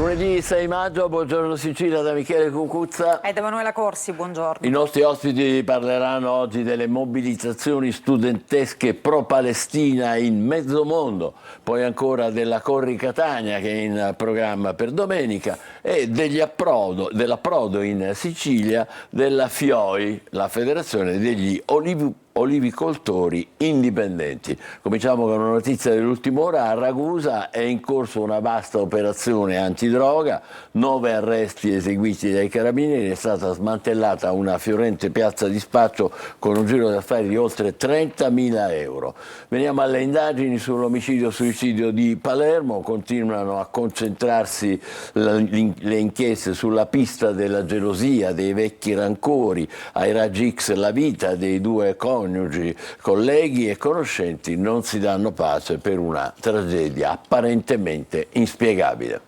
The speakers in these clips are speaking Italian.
Lunedì 6 maggio, buongiorno Sicilia da Michele Cucuzza e da Emanuela Corsi, buongiorno. I nostri ospiti parleranno oggi delle mobilitazioni studentesche pro-Palestina in mezzo mondo, poi ancora della Corri Catania che è in programma per domenica e dell'approdo in Sicilia della FIOI, la Federazione degli Olivicoltori Indipendenti. Cominciamo con una notizia dell'ultima ora. A Ragusa è in corso una vasta operazione antidroga, 9 arresti eseguiti dai carabinieri, è stata smantellata una fiorente piazza di spaccio con un giro d'affari di oltre 30.000 euro. Veniamo alle indagini sull'omicidio-suicidio di Palermo, continuano a concentrarsi le inchieste sulla pista della gelosia, dei vecchi rancori, ai raggi X la vita dei due coniugi, colleghi e conoscenti non si danno pace per una tragedia apparentemente inspiegabile.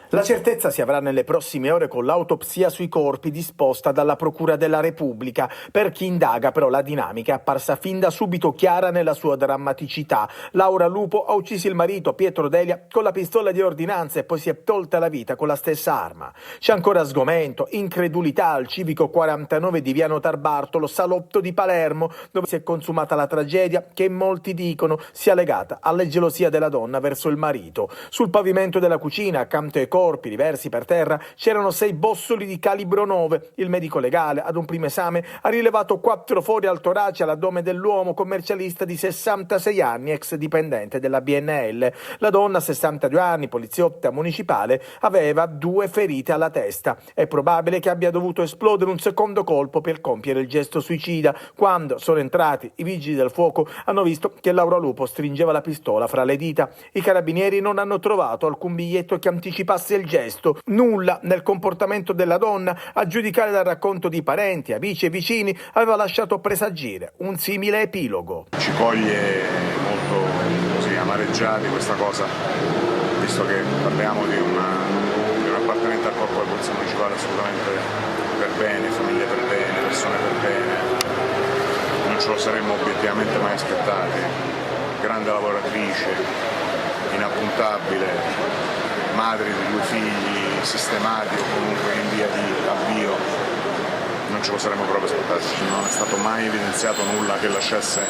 La certezza si avrà nelle prossime ore con l'autopsia sui corpi disposta dalla Procura della Repubblica. Per chi indaga però la dinamica è apparsa fin da subito chiara nella sua drammaticità. Laura Lupo ha ucciso il marito Pietro Delia con la pistola di ordinanza e poi si è tolta la vita con la stessa arma. C'è ancora sgomento, incredulità al civico 49 di Via Notar Bartolo, salotto di Palermo, dove si è consumata la tragedia che molti dicono sia legata alla gelosia della donna verso il marito. Sul pavimento della cucina, accanto ai corpi diversi per terra, c'erano 6 bossoli di calibro 9. Il medico legale, ad un primo esame, ha rilevato 4 fori al torace e all'addome dell'uomo, commercialista di 66 anni, ex dipendente della BNL. La donna, 62 anni, poliziotta municipale, aveva 2 ferite alla testa. È probabile che abbia dovuto esplodere un secondo colpo per compiere il gesto suicida. Quando sono entrati i vigili del fuoco hanno visto che Laura Lupo stringeva la pistola fra le dita. I carabinieri non hanno trovato alcun biglietto che anticipasse il gesto, nulla nel comportamento della donna, a giudicare dal racconto di parenti, amici e vicini, aveva lasciato presagire un simile epilogo. Ci coglie molto così amareggiati questa cosa, visto che parliamo di un appartenente al corpo della polizia municipale assolutamente per bene, famiglie per bene, persone per bene. Non ce lo saremmo obiettivamente mai aspettati. Grande lavoratrice, inappuntabile, madre di 2 figli sistemati o comunque in via di avvio, non ce lo saremmo proprio aspettati. Non è stato mai evidenziato nulla che lasciasse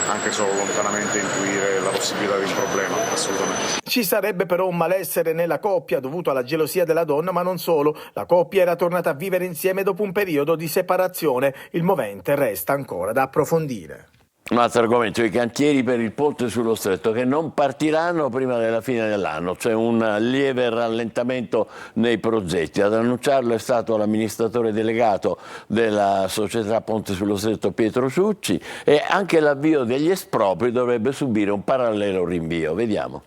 anche solo lontanamente intuire la possibilità di un problema, assolutamente. Ci sarebbe però un malessere nella coppia dovuto alla gelosia della donna, ma non solo. La coppia era tornata a vivere insieme dopo un periodo di separazione. Il movente resta ancora da approfondire. Un altro argomento, i cantieri per il ponte sullo stretto che non partiranno prima della fine dell'anno, c'è un lieve rallentamento nei progetti. Ad annunciarlo è stato l'amministratore delegato della società Ponte sullo Stretto Pietro Ciucci e anche l'avvio degli espropri dovrebbe subire un parallelo rinvio. Vediamo.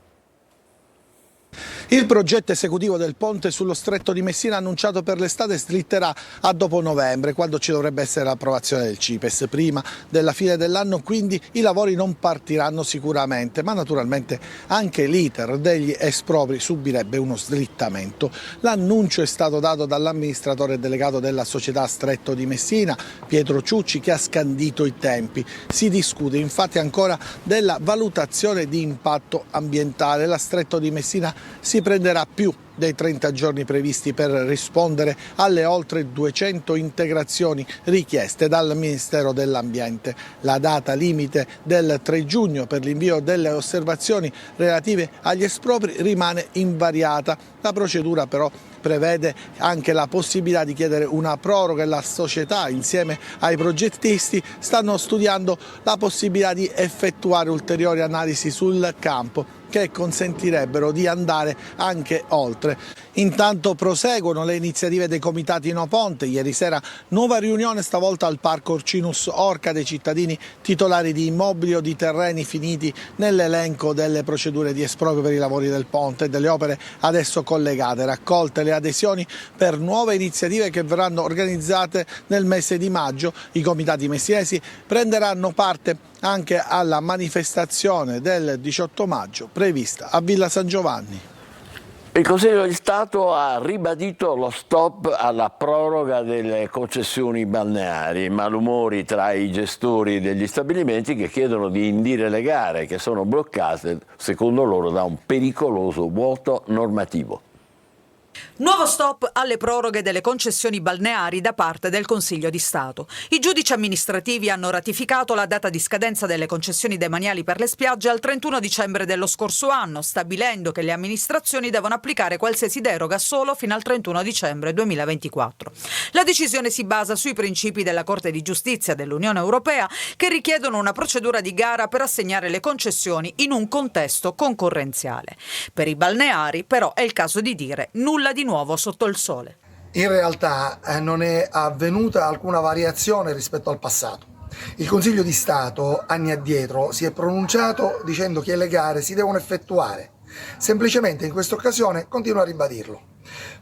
Il progetto esecutivo del ponte sullo stretto di Messina annunciato per l'estate slitterà a dopo novembre, quando ci dovrebbe essere l'approvazione del CIPES. Prima della fine dell'anno quindi i lavori non partiranno sicuramente, ma naturalmente anche l'iter degli espropri subirebbe uno slittamento. L'annuncio è stato dato dall'amministratore delegato della società Stretto di Messina, Pietro Ciucci, che ha scandito i tempi. Si discute infatti ancora della valutazione di impatto ambientale. La Stretto di Messina si prenderà più dei 30 giorni previsti per rispondere alle oltre 200 integrazioni richieste dal Ministero dell'Ambiente. La data limite del 3 giugno per l'invio delle osservazioni relative agli espropri rimane invariata. La procedura però prevede anche la possibilità di chiedere una proroga e la società insieme ai progettisti stanno studiando la possibilità di effettuare ulteriori analisi sul campo che consentirebbero di andare anche oltre. Intanto proseguono le iniziative dei comitati No Ponte. Ieri sera nuova riunione, stavolta al Parco Orcinus Orca, dei cittadini titolari di immobili o di terreni finiti nell'elenco delle procedure di esproprio per i lavori del ponte e delle opere adesso collegate. Raccolte le adesioni per nuove iniziative che verranno organizzate nel mese di maggio. I comitati messinesi prenderanno parte anche alla manifestazione del 18 maggio prevista a Villa San Giovanni. Il Consiglio di Stato ha ribadito lo stop alla proroga delle concessioni balneari, malumori tra i gestori degli stabilimenti che chiedono di indire le gare che sono bloccate, secondo loro, da un pericoloso vuoto normativo. Nuovo stop alle proroghe delle concessioni balneari da parte del Consiglio di Stato. I giudici amministrativi hanno ratificato la data di scadenza delle concessioni demaniali per le spiagge al 31 dicembre dello scorso anno, stabilendo che le amministrazioni devono applicare qualsiasi deroga solo fino al 31 dicembre 2024. La decisione si basa sui principi della Corte di Giustizia dell'Unione Europea che richiedono una procedura di gara per assegnare le concessioni in un contesto concorrenziale. Per i balneari, però, è il caso di dire nulla di nuovo sotto il sole. In realtà non è avvenuta alcuna variazione rispetto al passato. Il Consiglio di Stato anni addietro si è pronunciato dicendo che le gare si devono effettuare. Semplicemente in questa occasione continua a ribadirlo.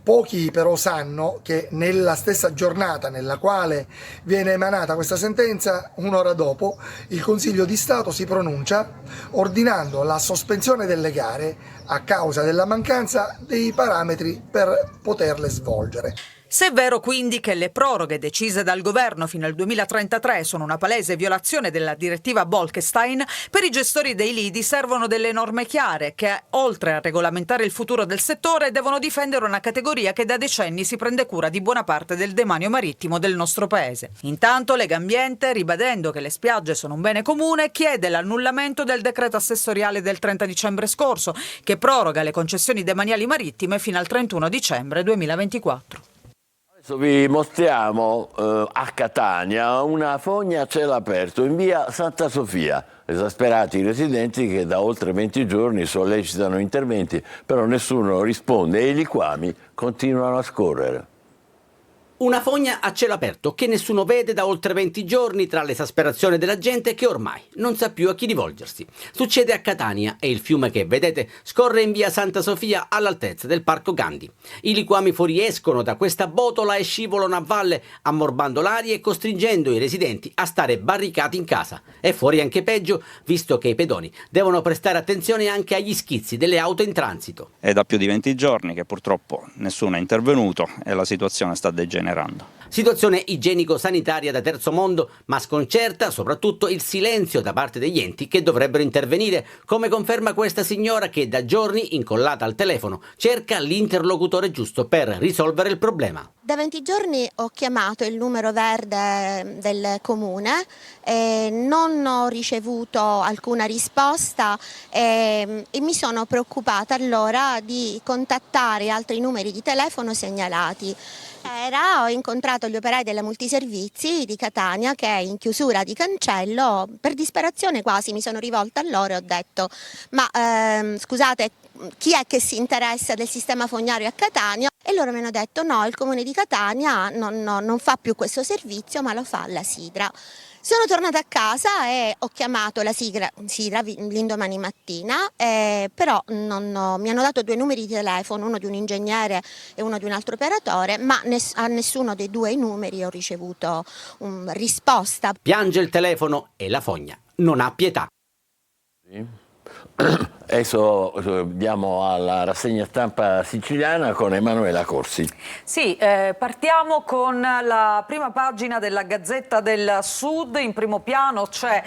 Pochi però sanno che nella stessa giornata nella quale viene emanata questa sentenza, un'ora dopo, il Consiglio di Stato si pronuncia ordinando la sospensione delle gare a causa della mancanza dei parametri per poterle svolgere. Se è vero quindi che le proroghe decise dal governo fino al 2033 sono una palese violazione della direttiva Bolkestein, per i gestori dei lidi servono delle norme chiare che, oltre a regolamentare il futuro del settore, devono difendere una categoria che da decenni si prende cura di buona parte del demanio marittimo del nostro paese. Intanto Legambiente, ribadendo che le spiagge sono un bene comune, chiede l'annullamento del decreto assessoriale del 30 dicembre scorso, che proroga le concessioni demaniali marittime fino al 31 dicembre 2024. Adesso vi mostriamo a Catania una fogna a cielo aperto in via Santa Sofia. Esasperati i residenti che da oltre 20 giorni sollecitano interventi, però nessuno risponde e i liquami continuano a scorrere. Una fogna a cielo aperto che nessuno vede da oltre 20 giorni tra l'esasperazione della gente che ormai non sa più a chi rivolgersi. Succede a Catania e il fiume che vedete scorre in via Santa Sofia all'altezza del Parco Gandhi. I liquami fuoriescono da questa botola e scivolano a valle, ammorbando l'aria e costringendo i residenti a stare barricati in casa. E fuori anche peggio, visto che i pedoni devono prestare attenzione anche agli schizzi delle auto in transito. È da più di 20 giorni che purtroppo nessuno è intervenuto e la situazione sta degenerando. Situazione igienico-sanitaria da terzo mondo, ma sconcerta soprattutto il silenzio da parte degli enti che dovrebbero intervenire, come conferma questa signora che da giorni, incollata al telefono, cerca l'interlocutore giusto per risolvere il problema. Da 20 giorni ho chiamato il numero verde del comune, non ho ricevuto alcuna risposta e mi sono preoccupata allora di contattare altri numeri di telefono segnalati. Ho incontrato gli operai della multiservizi di Catania che è in chiusura di cancello, per disperazione quasi mi sono rivolta a loro e ho detto ma scusate, chi è che si interessa del sistema fognario a Catania? E loro mi hanno detto no, il comune di Catania non fa più questo servizio ma lo fa la Sidra. Sono tornata a casa e ho chiamato la Sidra l'indomani mattina, però mi hanno dato due numeri di telefono, uno di un ingegnere e uno di un altro operatore, ma a nessuno dei due numeri ho ricevuto risposta. Piange il telefono e la fogna non ha pietà. Adesso andiamo alla rassegna stampa siciliana con Emanuela Corsi. Sì, partiamo con la prima pagina della Gazzetta del Sud. In primo piano c'è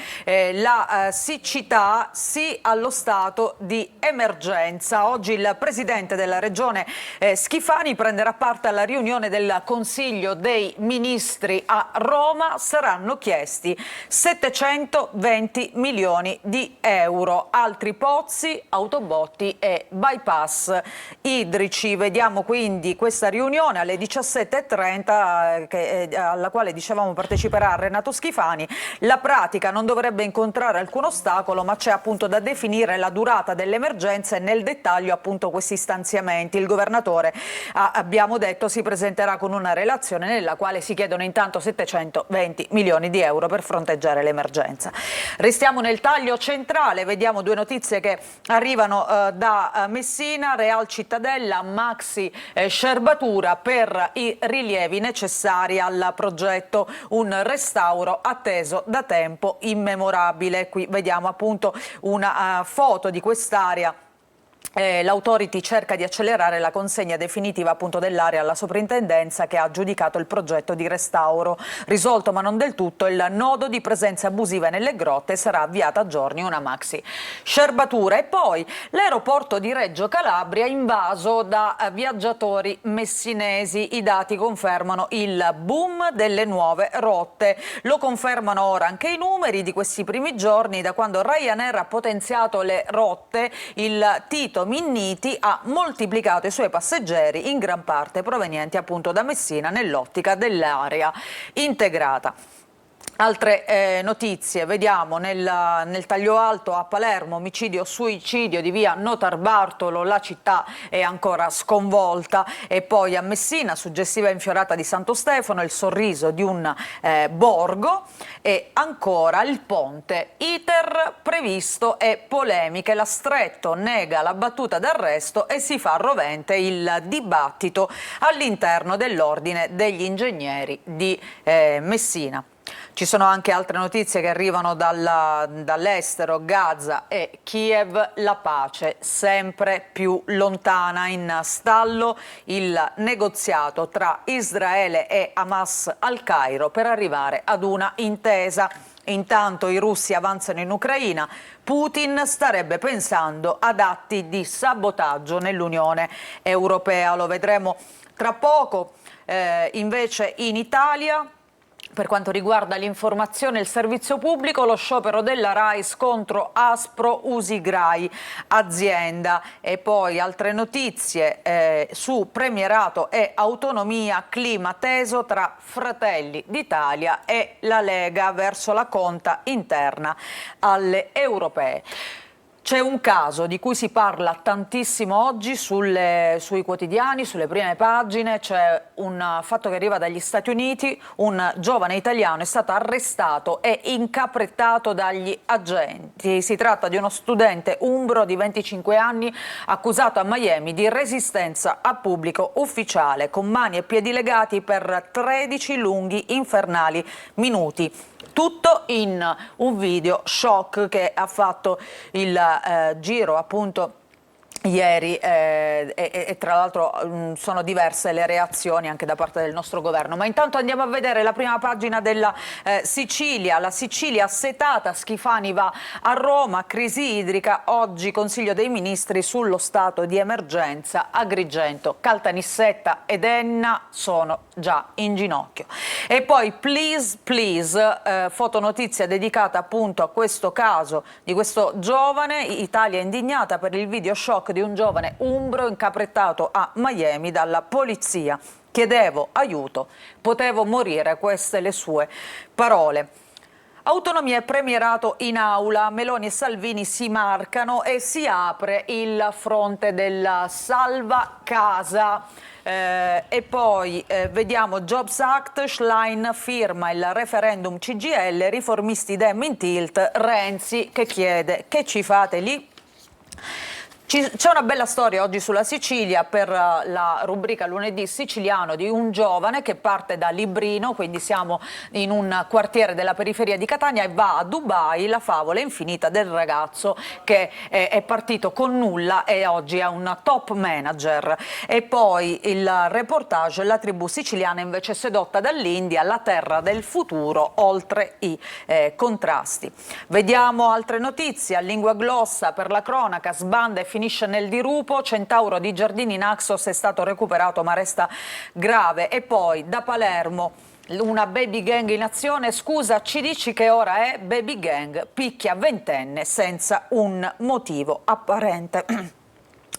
la siccità, sì allo stato di emergenza. Oggi il presidente della regione Schifani prenderà parte alla riunione del Consiglio dei Ministri a Roma. Saranno chiesti 720 milioni di euro. Altri pozzi, autobotti e bypass idrici. Vediamo quindi questa riunione alle 17:30 alla quale dicevamo parteciperà Renato Schifani. La pratica non dovrebbe incontrare alcun ostacolo, ma c'è appunto da definire la durata dell'emergenza e nel dettaglio appunto questi stanziamenti. Il governatore, abbiamo detto, si presenterà con una relazione nella quale si chiedono intanto 720 milioni di euro per fronteggiare l'emergenza. Restiamo nel taglio centrale, vediamo due notizie che arrivano da Messina. Real Cittadella, maxi scerbatura per i rilievi necessari al progetto, un restauro atteso da tempo immemorabile. Qui vediamo appunto una foto di quest'area L'Authority cerca di accelerare la consegna definitiva appunto dell'area alla soprintendenza che ha aggiudicato il progetto di restauro. Risolto ma non del tutto il nodo di presenze abusive nelle grotte, sarà avviata a giorni una maxi scerbatura. E poi l'aeroporto di Reggio Calabria invaso da viaggiatori messinesi. I dati confermano il boom delle nuove rotte. Lo confermano ora anche i numeri di questi primi giorni, da quando Ryanair ha potenziato le rotte. Il Tito Minniti ha moltiplicato i suoi passeggeri, in gran parte provenienti appunto da Messina, nell'ottica dell'area integrata. Altre notizie, vediamo nel taglio alto a Palermo, omicidio-suicidio di via Notarbartolo, la città è ancora sconvolta. E poi a Messina, suggestiva infiorata di Santo Stefano, il sorriso di un borgo. E ancora il ponte, iter previsto e polemiche, la Stretto nega la battuta d'arresto e si fa rovente il dibattito all'interno dell'ordine degli ingegneri di Messina. Ci sono anche altre notizie che arrivano dall'estero, Gaza e Kiev, la pace sempre più lontana, in stallo il negoziato tra Israele e Hamas al Cairo per arrivare ad una intesa. Intanto i russi avanzano in Ucraina, Putin starebbe pensando ad atti di sabotaggio nell'Unione Europea, lo vedremo tra poco. Invece in Italia, per quanto riguarda l'informazione e il servizio pubblico, lo sciopero della RAI scontro aspro Usigrai azienda. E poi altre notizie su premierato e autonomia, clima teso tra Fratelli d'Italia e la Lega verso la conta interna alle europee. C'è un caso di cui si parla tantissimo oggi sui quotidiani, sulle prime pagine. C'è un fatto che arriva dagli Stati Uniti: un giovane italiano è stato arrestato e incaprettato dagli agenti. Si tratta di uno studente umbro di 25 anni accusato a Miami di resistenza a pubblico ufficiale, con mani e piedi legati per 13 lunghi infernali minuti. Tutto in un video shock che ha fatto il giro appunto ieri e tra l'altro sono diverse le reazioni anche da parte del nostro governo. Ma intanto andiamo a vedere la prima pagina della Sicilia. La Sicilia assetata, Schifani va a Roma, crisi idrica, oggi Consiglio dei Ministri sullo stato di emergenza. Agrigento, Caltanissetta ed Enna sono già in ginocchio. E poi please, fotonotizia dedicata appunto a questo caso di questo giovane. Italia indignata per il video shock di un giovane umbro incaprettato a Miami dalla polizia. Chiedevo aiuto, potevo morire, queste le sue parole. Autonomia e premierato in aula, Meloni e Salvini si marcano e si apre il fronte della salva casa. E poi vediamo Jobs Act, Schlein firma il referendum CGL, riformisti Dem in tilt, Renzi che chiede: che ci fate lì? C'è una bella storia oggi sulla Sicilia per la rubrica Lunedì Siciliano di un giovane che parte da Librino, quindi siamo in un quartiere della periferia di Catania, e va a Dubai. La favola infinita del ragazzo che è partito con nulla e oggi è un top manager. E poi il reportage, la tribù siciliana invece sedotta dall'India, la terra del futuro oltre i contrasti. Vediamo altre notizie. A lingua glossa per la cronaca, sbanda e finisce nel dirupo, Centauro di Giardini Naxos è stato recuperato ma resta grave. E poi da Palermo una baby gang in azione, scusa ci dici che ora è? Baby gang picchia ventenne senza un motivo apparente.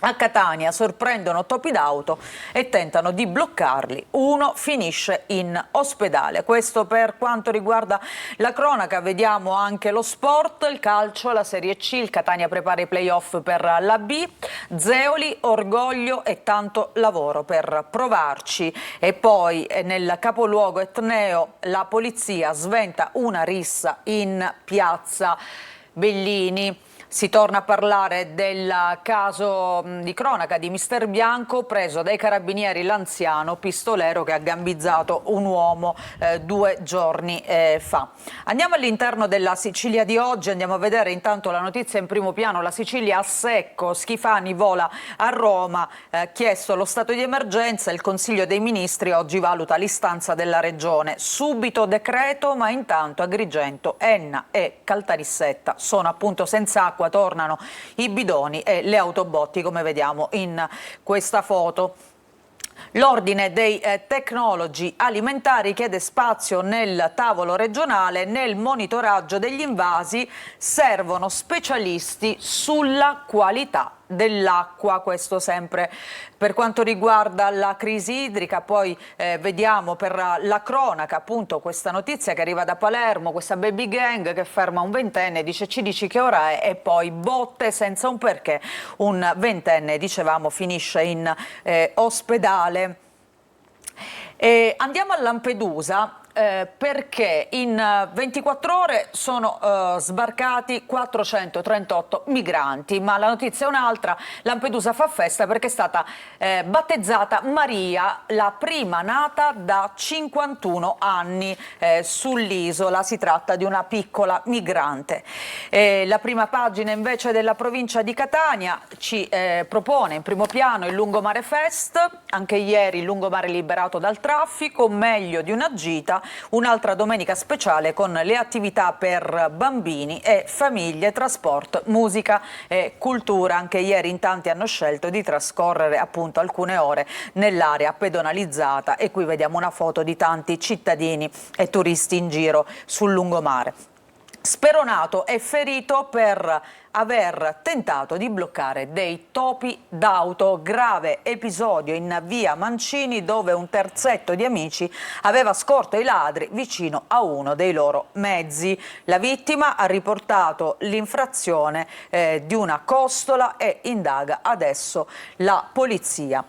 A Catania sorprendono topi d'auto e tentano di bloccarli. Uno finisce in ospedale. Questo per quanto riguarda la cronaca. Vediamo anche lo sport, il calcio, la Serie C. Il Catania prepara i play-off per la B. Zeoli, orgoglio e tanto lavoro per provarci. E poi nel capoluogo etneo la polizia sventa una rissa in piazza Bellini. Si torna a parlare del caso di cronaca di Mister Bianco, preso dai carabinieri l'anziano pistolero che ha gambizzato un uomo 2 giorni fa. Andiamo all'interno della Sicilia di oggi, andiamo a vedere intanto la notizia in primo piano. La Sicilia a secco, Schifani vola a Roma, chiesto lo stato di emergenza, il Consiglio dei Ministri oggi valuta l'istanza della Regione. Subito decreto, ma intanto Agrigento, Enna e Caltanissetta sono appunto senza acqua. Tornano i bidoni e le autobotti, come vediamo in questa foto. L'Ordine dei tecnologi alimentari chiede spazio nel tavolo regionale. Nel monitoraggio degli invasi servono specialisti sulla qualità dell'acqua, questo sempre per quanto riguarda la crisi idrica. Poi vediamo per la cronaca appunto questa notizia che arriva da Palermo, questa baby gang che ferma un ventenne, dice ci dici che ora è, e poi botte senza un perché, un ventenne dicevamo finisce in ospedale. Andiamo a Lampedusa. Perché in 24 ore sono sbarcati 438 migranti, ma la notizia è un'altra. Lampedusa fa festa perché è stata battezzata Maria, la prima nata da 51 anni sull'isola. Si tratta di una piccola migrante. La prima pagina invece della provincia di Catania ci propone in primo piano il Lungomare Fest. Anche ieri il lungomare liberato dal traffico, meglio di una gita. Un'altra domenica speciale con le attività per bambini e famiglie, trasporto, musica e cultura. Anche ieri in tanti hanno scelto di trascorrere appunto alcune ore nell'area pedonalizzata e qui vediamo una foto di tanti cittadini e turisti in giro sul lungomare. Speronato è ferito per aver tentato di bloccare dei topi d'auto. Grave episodio in via Mancini dove un terzetto di amici aveva scorto i ladri vicino a uno dei loro mezzi. La vittima ha riportato l'infrazione di una costola e indaga adesso la polizia.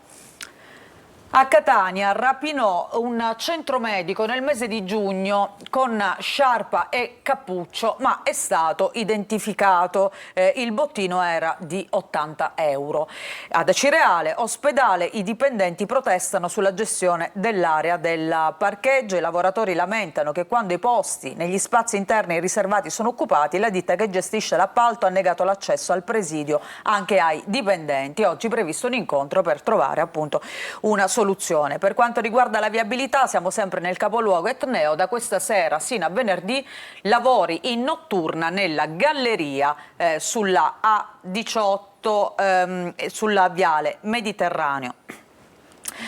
A Catania rapinò un centro medico nel mese di giugno con sciarpa e cappuccio, ma è stato identificato. Il bottino era di 80 euro. Ad Acireale, ospedale, i dipendenti protestano sulla gestione dell'area del parcheggio. I lavoratori lamentano che quando i posti negli spazi interni riservati sono occupati, la ditta che gestisce l'appalto ha negato l'accesso al presidio anche ai dipendenti. Oggi è previsto un incontro per trovare appunto una soluzione. Per quanto riguarda la viabilità, siamo sempre nel capoluogo etneo. Da questa sera sino a venerdì lavori in notturna nella galleria sulla A18 sulla viale Mediterraneo.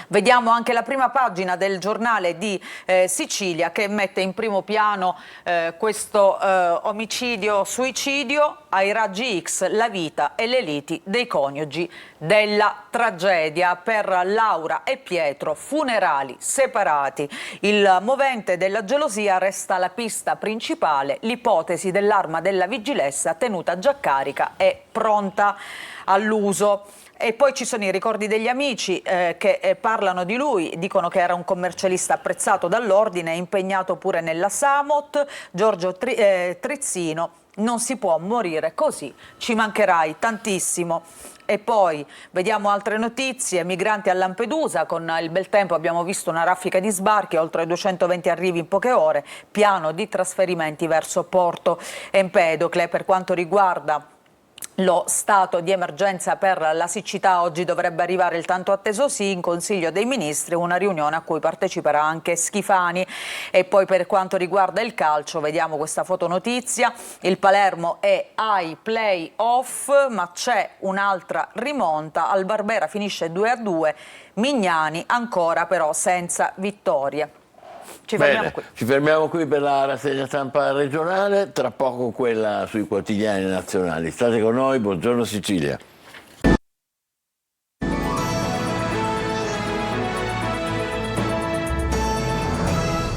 Vediamo anche la prima pagina del giornale di Sicilia che mette in primo piano questo omicidio-suicidio. Ai raggi X la vita e le liti dei coniugi della tragedia. Per Laura e Pietro funerali separati. Il movente della gelosia resta la pista principale. L'ipotesi dell'arma della vigilessa tenuta già carica e pronta all'uso. E poi ci sono i ricordi degli amici che parlano di lui, dicono che era un commercialista apprezzato dall'ordine, impegnato pure nella Samot. Giorgio Trizzino, non si può morire così, ci mancherai tantissimo. E poi vediamo altre notizie, migranti a Lampedusa, con il bel tempo abbiamo visto una raffica di sbarchi, oltre 220 arrivi in poche ore, piano di trasferimenti verso Porto Empedocle. Per quanto riguarda lo stato di emergenza per la siccità, oggi dovrebbe arrivare il tanto atteso sì in Consiglio dei Ministri, una riunione a cui parteciperà anche Schifani. E poi per quanto riguarda il calcio vediamo questa fotonotizia, il Palermo è ai play-off ma c'è un'altra rimonta, al Barbera finisce 2-2, Mignani ancora però senza vittoria. Ci fermiamo qui per la rassegna stampa regionale, tra poco quella sui quotidiani nazionali. State con noi, buongiorno Sicilia.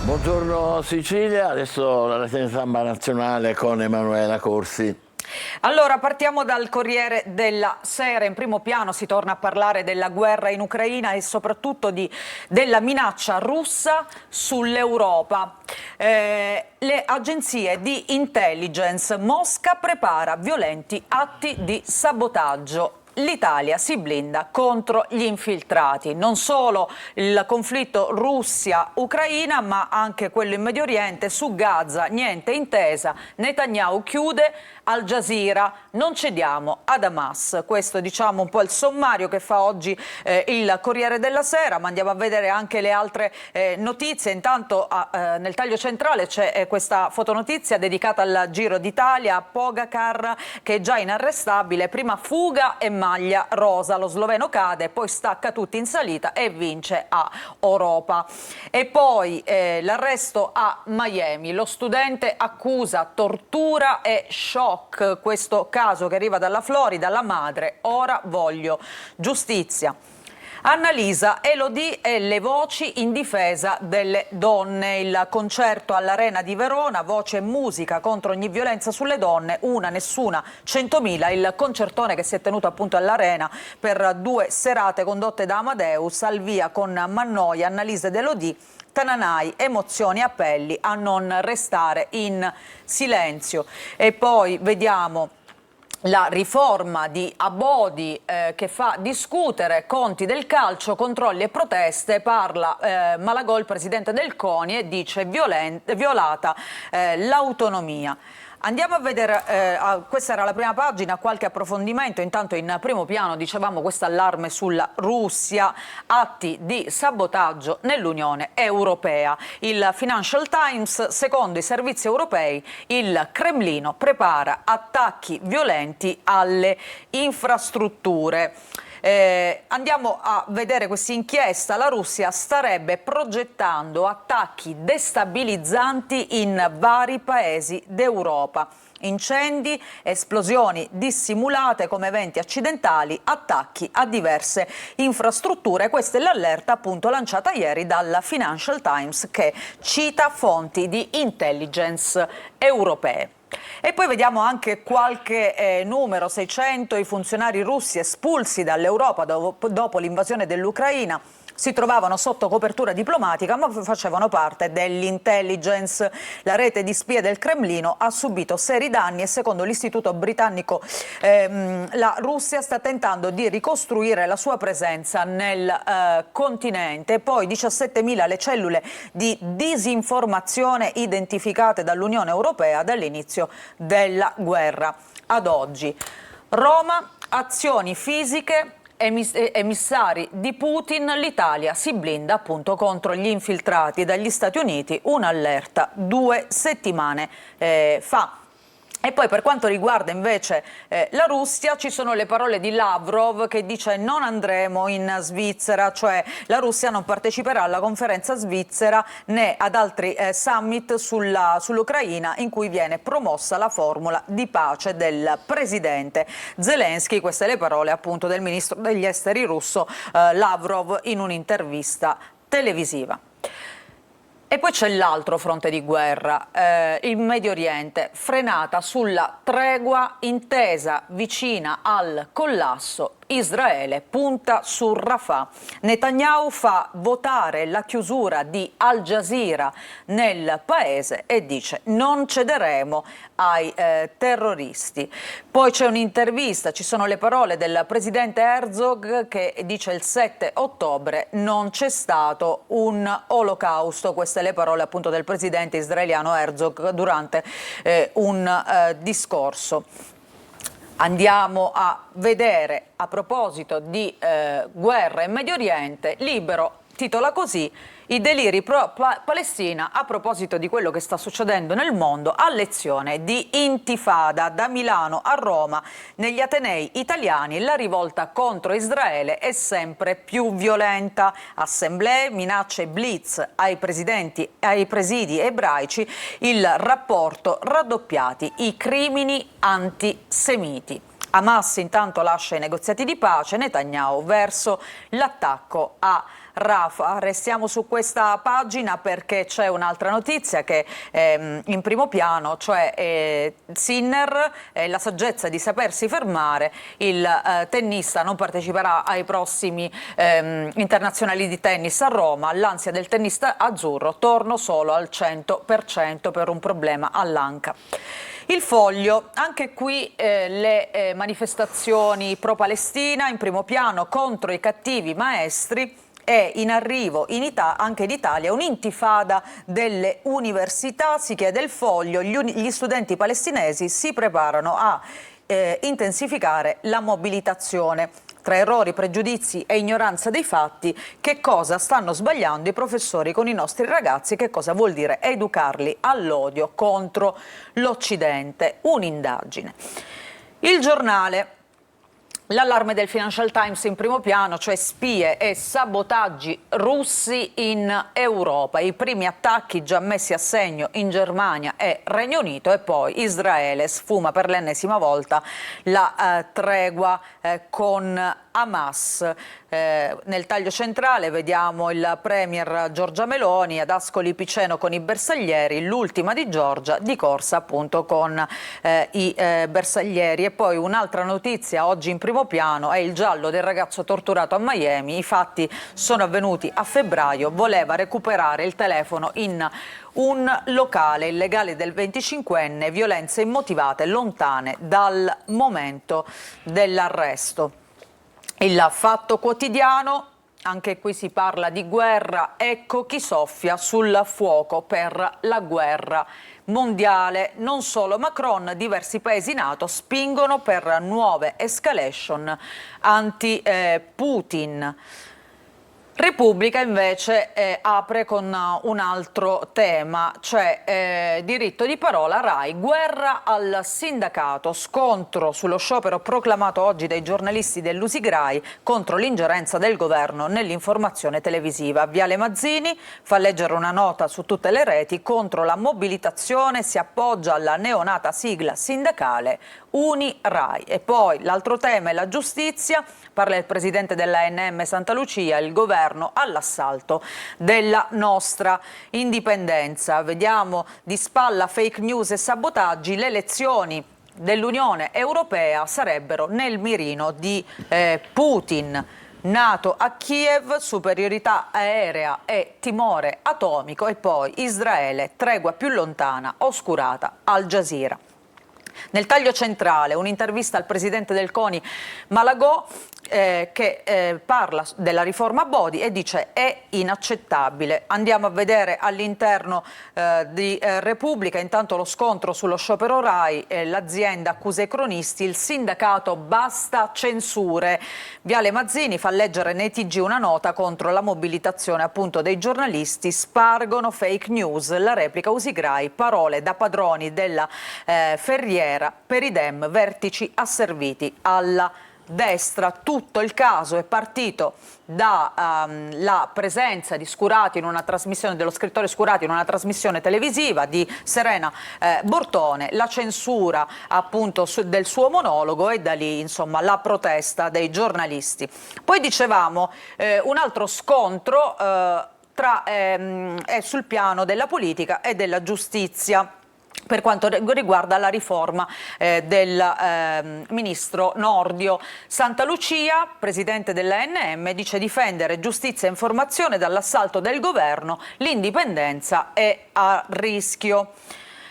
Buongiorno Sicilia, adesso la rassegna stampa nazionale con Emanuela Corsi. Allora, partiamo dal Corriere della Sera. In primo piano si torna a parlare della guerra in Ucraina e soprattutto della minaccia russa sull'Europa. Le agenzie di intelligence, Mosca prepara violenti atti di sabotaggio. L'Italia si blinda contro gli infiltrati. Non solo il conflitto Russia-Ucraina, ma anche quello in Medio Oriente. Su Gaza niente intesa. Netanyahu chiude Al Jazeera. Non cediamo ad Hamas. Questo, diciamo, un po' il sommario che fa oggi il Corriere della Sera, ma andiamo a vedere anche le altre notizie. Intanto nel taglio centrale c'è questa fotonotizia dedicata al Giro d'Italia. Pogacar, che è già inarrestabile, prima fuga e maglia rosa, lo sloveno cade, poi stacca tutti in salita e vince a Oropa. E poi l'arresto a Miami, lo studente accusa tortura e shock, questo caso che arriva dalla Florida, la madre: ora voglio giustizia. Annalisa, Elodie e le voci in difesa delle donne. Il concerto all'Arena di Verona, voce e musica contro ogni violenza sulle donne, una, nessuna, 100.000. Il concertone che si è tenuto appunto all'Arena per 2 serate condotte da Amadeus, al via con Mannoia, Annalisa ed Elodie. Tananai, emozioni, appelli a non restare in silenzio. E poi vediamo la riforma di Abodi che fa discutere, conti del calcio, controlli e proteste. Parla Malagò, il presidente del CONI, e dice violata l'autonomia. Andiamo a vedere, questa era la prima pagina, qualche approfondimento. Intanto in primo piano dicevamo questo allarme sulla Russia, atti di sabotaggio nell'Unione Europea. Il Financial Times, secondo i servizi europei, il Cremlino prepara attacchi violenti alle infrastrutture. Andiamo a vedere questa inchiesta. La Russia starebbe progettando attacchi destabilizzanti in vari paesi d'Europa. Incendi, esplosioni dissimulate come eventi accidentali, attacchi a diverse infrastrutture. Questa è l'allerta appunto lanciata ieri dal Financial Times, che cita fonti di intelligence europee. E poi vediamo anche qualche numero: 600 i funzionari russi espulsi dall'Europa dopo l'invasione dell'Ucraina. Si trovavano sotto copertura diplomatica, ma facevano parte dell'intelligence. La rete di spie del Cremlino ha subito seri danni e, secondo l'istituto britannico, la Russia sta tentando di ricostruire la sua presenza nel continente. Poi 17.000 le cellule di disinformazione identificate dall'Unione Europea dall'inizio della guerra ad oggi. Roma, azioni fisiche, emissari di Putin, l'Italia si blinda appunto contro gli infiltrati dagli Stati Uniti, un'allerta 2 settimane fa. E poi per quanto riguarda invece la Russia, ci sono le parole di Lavrov che dice non andremo in Svizzera, cioè la Russia non parteciperà alla conferenza svizzera né ad altri summit sull'Ucraina in cui viene promossa la formula di pace del presidente Zelensky. Queste le parole appunto del ministro degli esteri russo Lavrov in un'intervista televisiva. E poi c'è l'altro fronte di guerra, il Medio Oriente, frenata sulla tregua, intesa vicina al collasso. Israele punta su Rafah. Netanyahu fa votare la chiusura di Al Jazeera nel paese e dice non cederemo ai terroristi. Poi c'è un'intervista, ci sono le parole del presidente Herzog che dice il 7 ottobre non c'è stato un olocausto. Queste le parole appunto del presidente israeliano Herzog durante un discorso. Andiamo a vedere, a proposito di guerra in Medio Oriente, Libero titola così: i deliri pro-Palestina a proposito di quello che sta succedendo nel mondo, a lezione di intifada. Da Milano a Roma, negli atenei italiani, la rivolta contro Israele è sempre più violenta. Assemblee, minacce blitz ai presidi ebraici, il rapporto raddoppiati i crimini antisemiti. Hamas intanto lascia i negoziati di pace, Netanyahu verso l'attacco a Rafah. Restiamo su questa pagina perché c'è un'altra notizia che è in primo piano, cioè Sinner, la saggezza di sapersi fermare. Il tennista non parteciperà ai prossimi internazionali di tennis a Roma. L'ansia del tennista azzurro: torno solo al 100% per un problema all'anca. Il Foglio, anche qui le manifestazioni pro-Palestina in primo piano contro i cattivi maestri. È in arrivo anche in Italia un'intifada delle università, si chiede il Foglio, gli studenti palestinesi si preparano a intensificare la mobilitazione. Tra errori, pregiudizi e ignoranza dei fatti, che cosa stanno sbagliando i professori con i nostri ragazzi? Che cosa vuol dire educarli all'odio contro l'Occidente? Un'indagine. Il Giornale. L'allarme del Financial Times in primo piano, cioè spie e sabotaggi russi in Europa. I primi attacchi già messi a segno in Germania e Regno Unito, e poi Israele sfuma per l'ennesima volta la tregua con Hamas. Nel taglio centrale vediamo il premier Giorgia Meloni ad Ascoli Piceno con i bersaglieri, l'ultima di Giorgia di corsa appunto con i bersaglieri. E poi un'altra notizia oggi in primo piano è il giallo del ragazzo torturato a Miami. I fatti sono avvenuti a febbraio, voleva recuperare il telefono in un locale illegale del 25enne, violenze immotivate lontane dal momento dell'arresto. Il Fatto Quotidiano, anche qui si parla di guerra, ecco chi soffia sul fuoco per la guerra mondiale. Non solo Macron, diversi paesi NATO spingono per nuove escalation anti-Putin. Repubblica invece apre con un altro tema, cioè diritto di parola RAI, guerra al sindacato, scontro sullo sciopero proclamato oggi dai giornalisti dell'Usigrai contro l'ingerenza del governo nell'informazione televisiva. Viale Mazzini fa leggere una nota su tutte le reti contro la mobilitazione, si appoggia alla neonata sigla sindacale Uni-RAI. E poi l'altro tema è la giustizia, parla il presidente dell'ANM Santa Lucia, il governo all'assalto della nostra indipendenza. Vediamo di spalla fake news e sabotaggi, le elezioni dell'Unione Europea sarebbero nel mirino di Putin. NATO a Kiev, superiorità aerea e timore atomico, e poi Israele, tregua più lontana, oscurata, Al Jazeera. Nel taglio centrale un'intervista al presidente del CONI Malagò che parla della riforma Bodi e dice è inaccettabile. Andiamo a vedere all'interno di Repubblica intanto lo scontro sullo sciopero RAI, l'azienda accusa i cronisti, il sindacato basta censure. Viale Mazzini fa leggere nei TG una nota contro la mobilitazione appunto dei giornalisti, spargono fake news, la replica Usigrai, parole da padroni della Ferriera, per i Dem, vertici asserviti alla destra. Tutto il caso è partito dalla presenza di Scurati in una trasmissione, dello scrittore Scurati in una trasmissione televisiva di Serena Bortone, la censura appunto del suo monologo e da lì insomma la protesta dei giornalisti. Poi dicevamo un altro scontro è sul piano della politica e della giustizia, per quanto riguarda la riforma del ministro Nordio. Santa Lucia, presidente dell'ANM, dice difendere giustizia e informazione dall'assalto del governo, l'indipendenza è a rischio.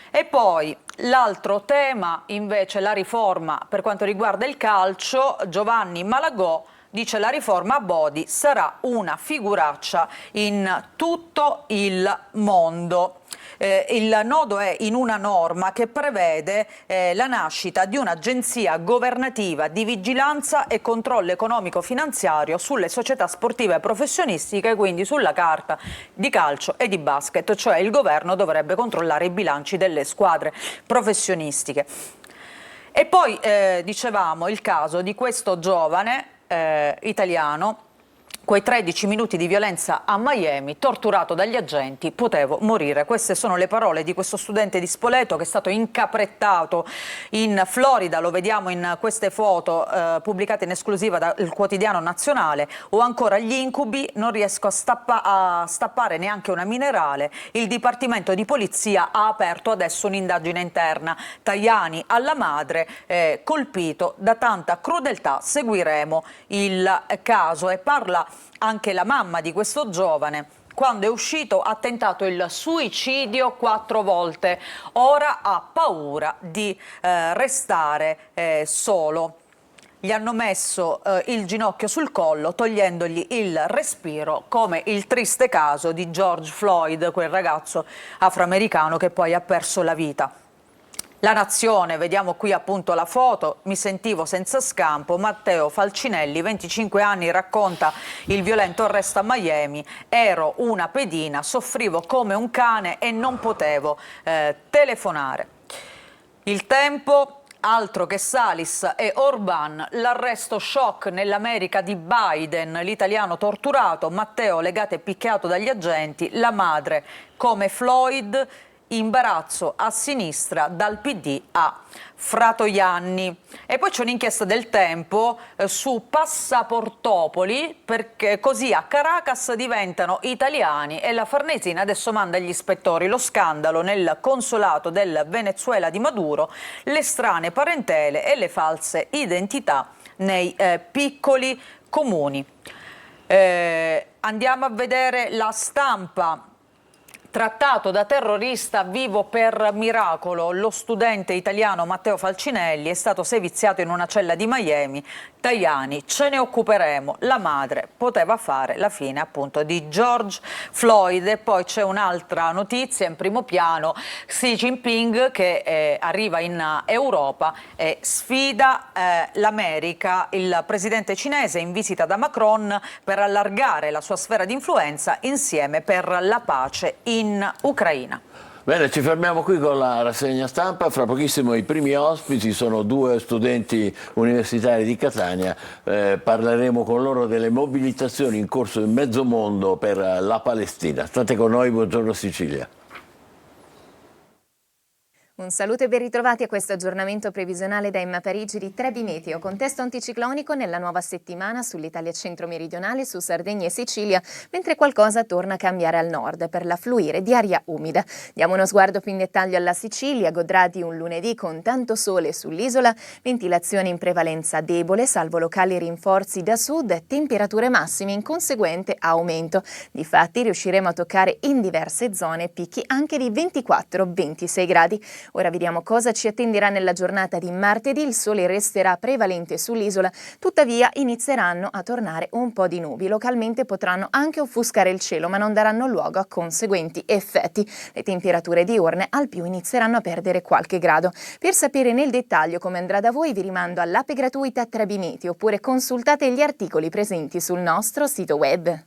E poi l'altro tema invece, la riforma per quanto riguarda il calcio, Giovanni Malagò dice la riforma Bodi sarà una figuraccia in tutto il mondo. Il nodo è in una norma che prevede la nascita di un'agenzia governativa di vigilanza e controllo economico-finanziario sulle società sportive e professionistiche, quindi sulla carta di calcio e di basket, cioè il governo dovrebbe controllare i bilanci delle squadre professionistiche. E poi dicevamo il caso di questo giovane italiano, quei 13 minuti di violenza a Miami, torturato dagli agenti, potevo morire. Queste sono le parole di questo studente di Spoleto che è stato incaprettato in Florida, lo vediamo in queste foto pubblicate in esclusiva dal quotidiano nazionale. Ho ancora gli incubi, non riesco a stappare neanche una minerale. Il Dipartimento di Polizia ha aperto adesso un'indagine interna. Tajani alla madre, colpito da tanta crudeltà. Seguiremo il caso e parla anche la mamma di questo giovane. Quando è uscito ha tentato il suicidio 4 volte, ora ha paura di restare solo. Gli hanno messo il ginocchio sul collo togliendogli il respiro, come il triste caso di George Floyd, quel ragazzo afroamericano che poi ha perso la vita. La Nazione, vediamo qui appunto la foto, mi sentivo senza scampo. Matteo Falcinelli, 25 anni, racconta il violento arresto a Miami. Ero una pedina, soffrivo come un cane e non potevo telefonare. Il Tempo, altro che Salis e Orban, l'arresto shock nell'America di Biden, l'italiano torturato, Matteo legato e picchiato dagli agenti, la madre come Floyd, imbarazzo a sinistra dal PD a Fratoianni. E poi c'è un'inchiesta del Tempo su Passaportopoli, perché così a Caracas diventano italiani e la Farnesina adesso manda gli ispettori. Lo scandalo nel consolato del Venezuela di Maduro, le strane parentele e le false identità nei piccoli comuni. Andiamo a vedere La Stampa. Trattato da terrorista vivo per miracolo, lo studente italiano Matteo Falcinelli è stato seviziato in una cella di Miami. Tajani, ce ne occuperemo, la madre poteva fare la fine appunto di George Floyd. E poi c'è un'altra notizia in primo piano, Xi Jinping che arriva in Europa e sfida l'America, il presidente cinese in visita da Macron per allargare la sua sfera di influenza insieme per la pace in Ucraina. Bene, ci fermiamo qui con la rassegna stampa. Fra pochissimo i primi ospiti sono 2 studenti universitari di Catania. Parleremo con loro delle mobilitazioni in corso in mezzo mondo per la Palestina. State con noi, buongiorno Sicilia. Un saluto e ben ritrovati a questo aggiornamento previsionale da Emma Parigi di Trebi Meteo. Contesto anticiclonico nella nuova settimana sull'Italia centro-meridionale, su Sardegna e Sicilia, mentre qualcosa torna a cambiare al nord per l'affluire di aria umida. Diamo uno sguardo più in dettaglio alla Sicilia, godrà di un lunedì con tanto sole sull'isola, ventilazione in prevalenza debole, salvo locali rinforzi da sud, temperature massime in conseguente aumento. Difatti riusciremo a toccare in diverse zone picchi anche di 24-26 gradi. Ora vediamo cosa ci attenderà nella giornata di martedì. Il sole resterà prevalente sull'isola, tuttavia inizieranno a tornare un po' di nubi. Localmente potranno anche offuscare il cielo, ma non daranno luogo a conseguenti effetti. Le temperature diurne al più inizieranno a perdere qualche grado. Per sapere nel dettaglio come andrà da voi vi rimando all'app gratuita Trebi Meteo, oppure consultate gli articoli presenti sul nostro sito web.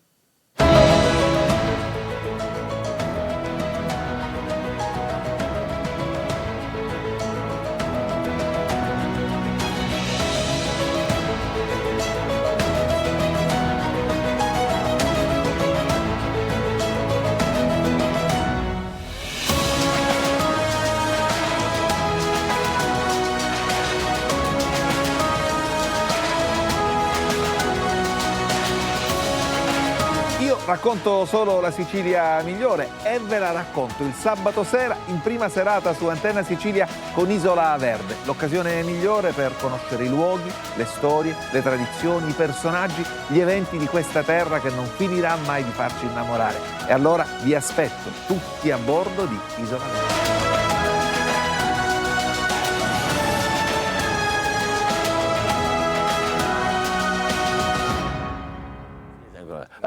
Racconto solo la Sicilia migliore e ve la racconto il sabato sera in prima serata su Antenna Sicilia con Isola Verde, l'occasione migliore per conoscere i luoghi, le storie, le tradizioni, i personaggi, gli eventi di questa terra che non finirà mai di farci innamorare. E allora vi aspetto tutti a bordo di Isola Verde.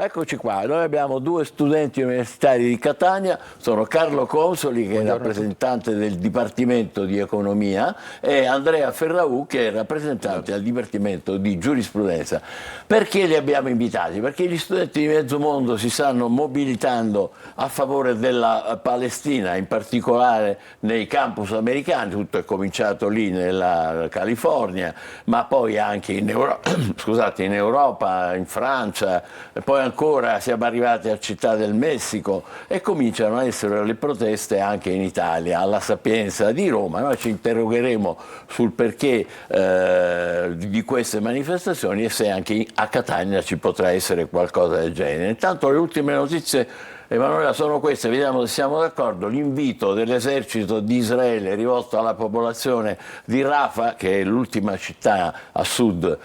eccoci qua. Noi abbiamo due studenti universitari di Catania, sono Carlo Consoli, che è rappresentante del Dipartimento di Economia, e Andrea Ferraù, che è rappresentante del Dipartimento di Giurisprudenza. Perché li abbiamo invitati? Perché gli studenti di mezzo mondo si stanno mobilitando a favore della Palestina, in particolare nei campus americani. Tutto è cominciato lì nella California, ma poi anche in Europa, in Francia, e poi ancora siamo arrivati a Città del Messico e cominciano a essere le proteste anche in Italia, alla Sapienza di Roma. Noi ci interrogheremo sul perché di queste manifestazioni e se anche a Catania ci potrà essere qualcosa del genere. Intanto le ultime notizie, Emanuela, sono queste, vediamo se siamo d'accordo. L'invito dell'esercito di Israele rivolto alla popolazione di Rafah, che è l'ultima città a sud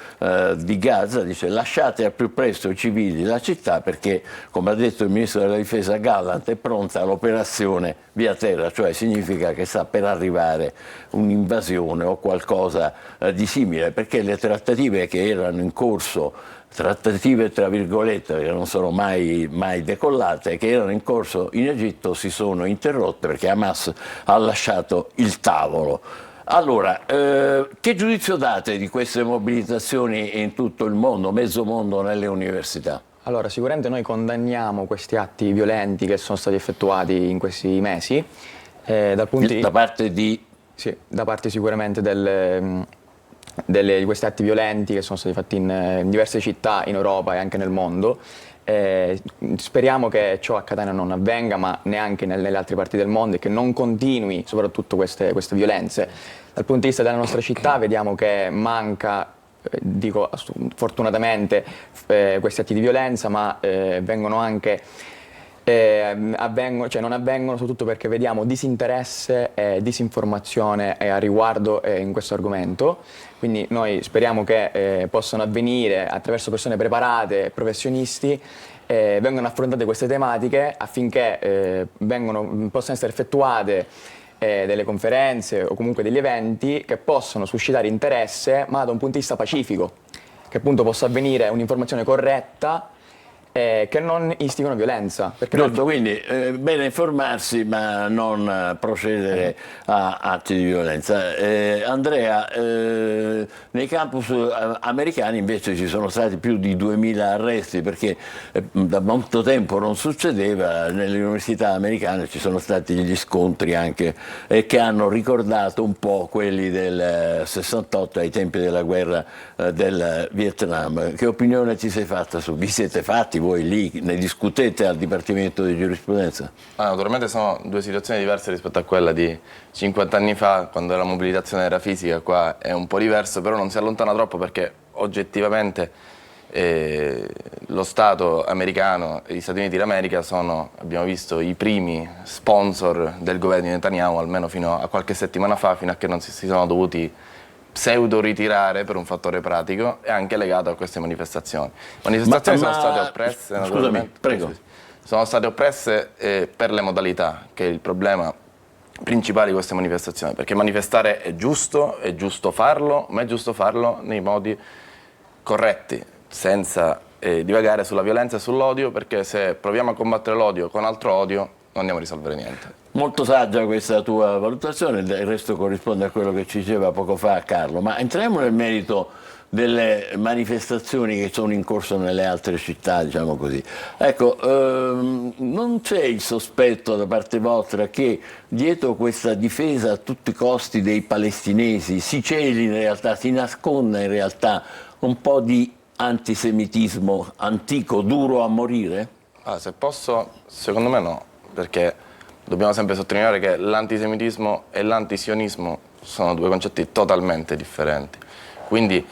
di Gaza, dice: lasciate al più presto i civili la città, perché, come ha detto il ministro della difesa Gallant, è pronta l'operazione via terra, cioè significa che sta per arrivare un'invasione o qualcosa di simile, perché le trattative che erano in corso, trattative tra virgolette, che non sono mai decollate, che erano in corso in Egitto, si sono interrotte perché Hamas ha lasciato il tavolo. Allora, che giudizio date di queste mobilitazioni in tutto il mondo, mezzo mondo, nelle università? Allora, sicuramente noi condanniamo questi atti violenti che sono stati effettuati in questi mesi. Da parte di? Sì, da parte sicuramente di questi atti violenti che sono stati fatti in diverse città in Europa e anche nel mondo. Speriamo che ciò a Catania non avvenga, ma neanche nelle altre parti del mondo, e che non continui soprattutto queste violenze. Dal punto di vista della nostra città vediamo che manca, dico fortunatamente, questi atti di violenza, ma vengono anche non avvengono soprattutto perché vediamo disinteresse e disinformazione a riguardo in questo argomento. Quindi noi speriamo che possano avvenire attraverso persone preparate, professionisti, vengano affrontate queste tematiche affinché possano essere effettuate delle conferenze o comunque degli eventi che possono suscitare interesse, ma da un punto di vista pacifico, che appunto possa avvenire un'informazione corretta, che non istigano violenza. Giusto, quindi bene informarsi ma non procedere a atti di violenza. Andrea, nei campus americani invece ci sono stati più di 2000 arresti, perché da molto tempo non succedeva. Nelle università americane ci sono stati gli scontri anche che hanno ricordato un po' quelli del 68 ai tempi della guerra del Vietnam. Che opinione ti sei fatta vi siete fatti voi lì, ne discutete al Dipartimento di Giurisprudenza? Naturalmente sono due situazioni diverse rispetto a quella di 50 anni fa, quando la mobilitazione era fisica. Qua è un po' diverso, però non si allontana troppo, perché oggettivamente lo Stato americano e gli Stati Uniti d'America sono, abbiamo visto, i primi sponsor del governo di Netanyahu, almeno fino a qualche settimana fa, fino a che non si sono dovuti pseudo ritirare per un fattore pratico, e anche legato a queste manifestazioni. Manifestazioni sono state oppresse, naturalmente. Prego. Sono state oppresse per le modalità, che è il problema principale di queste manifestazioni, perché manifestare è giusto farlo, ma è giusto farlo nei modi corretti, senza divagare sulla violenza e sull'odio, perché se proviamo a combattere l'odio con altro odio non andiamo a risolvere niente. Molto saggia questa tua valutazione, il resto corrisponde a quello che ci diceva poco fa Carlo, ma entriamo nel merito delle manifestazioni che sono in corso nelle altre città, diciamo così. Ecco, non c'è il sospetto da parte vostra che dietro questa difesa a tutti i costi dei palestinesi si celi in realtà, si nasconda in realtà un po' di antisemitismo antico, duro a morire? Se posso, secondo me no, perché dobbiamo sempre sottolineare che l'antisemitismo e l'antisionismo sono due concetti totalmente differenti. Quindi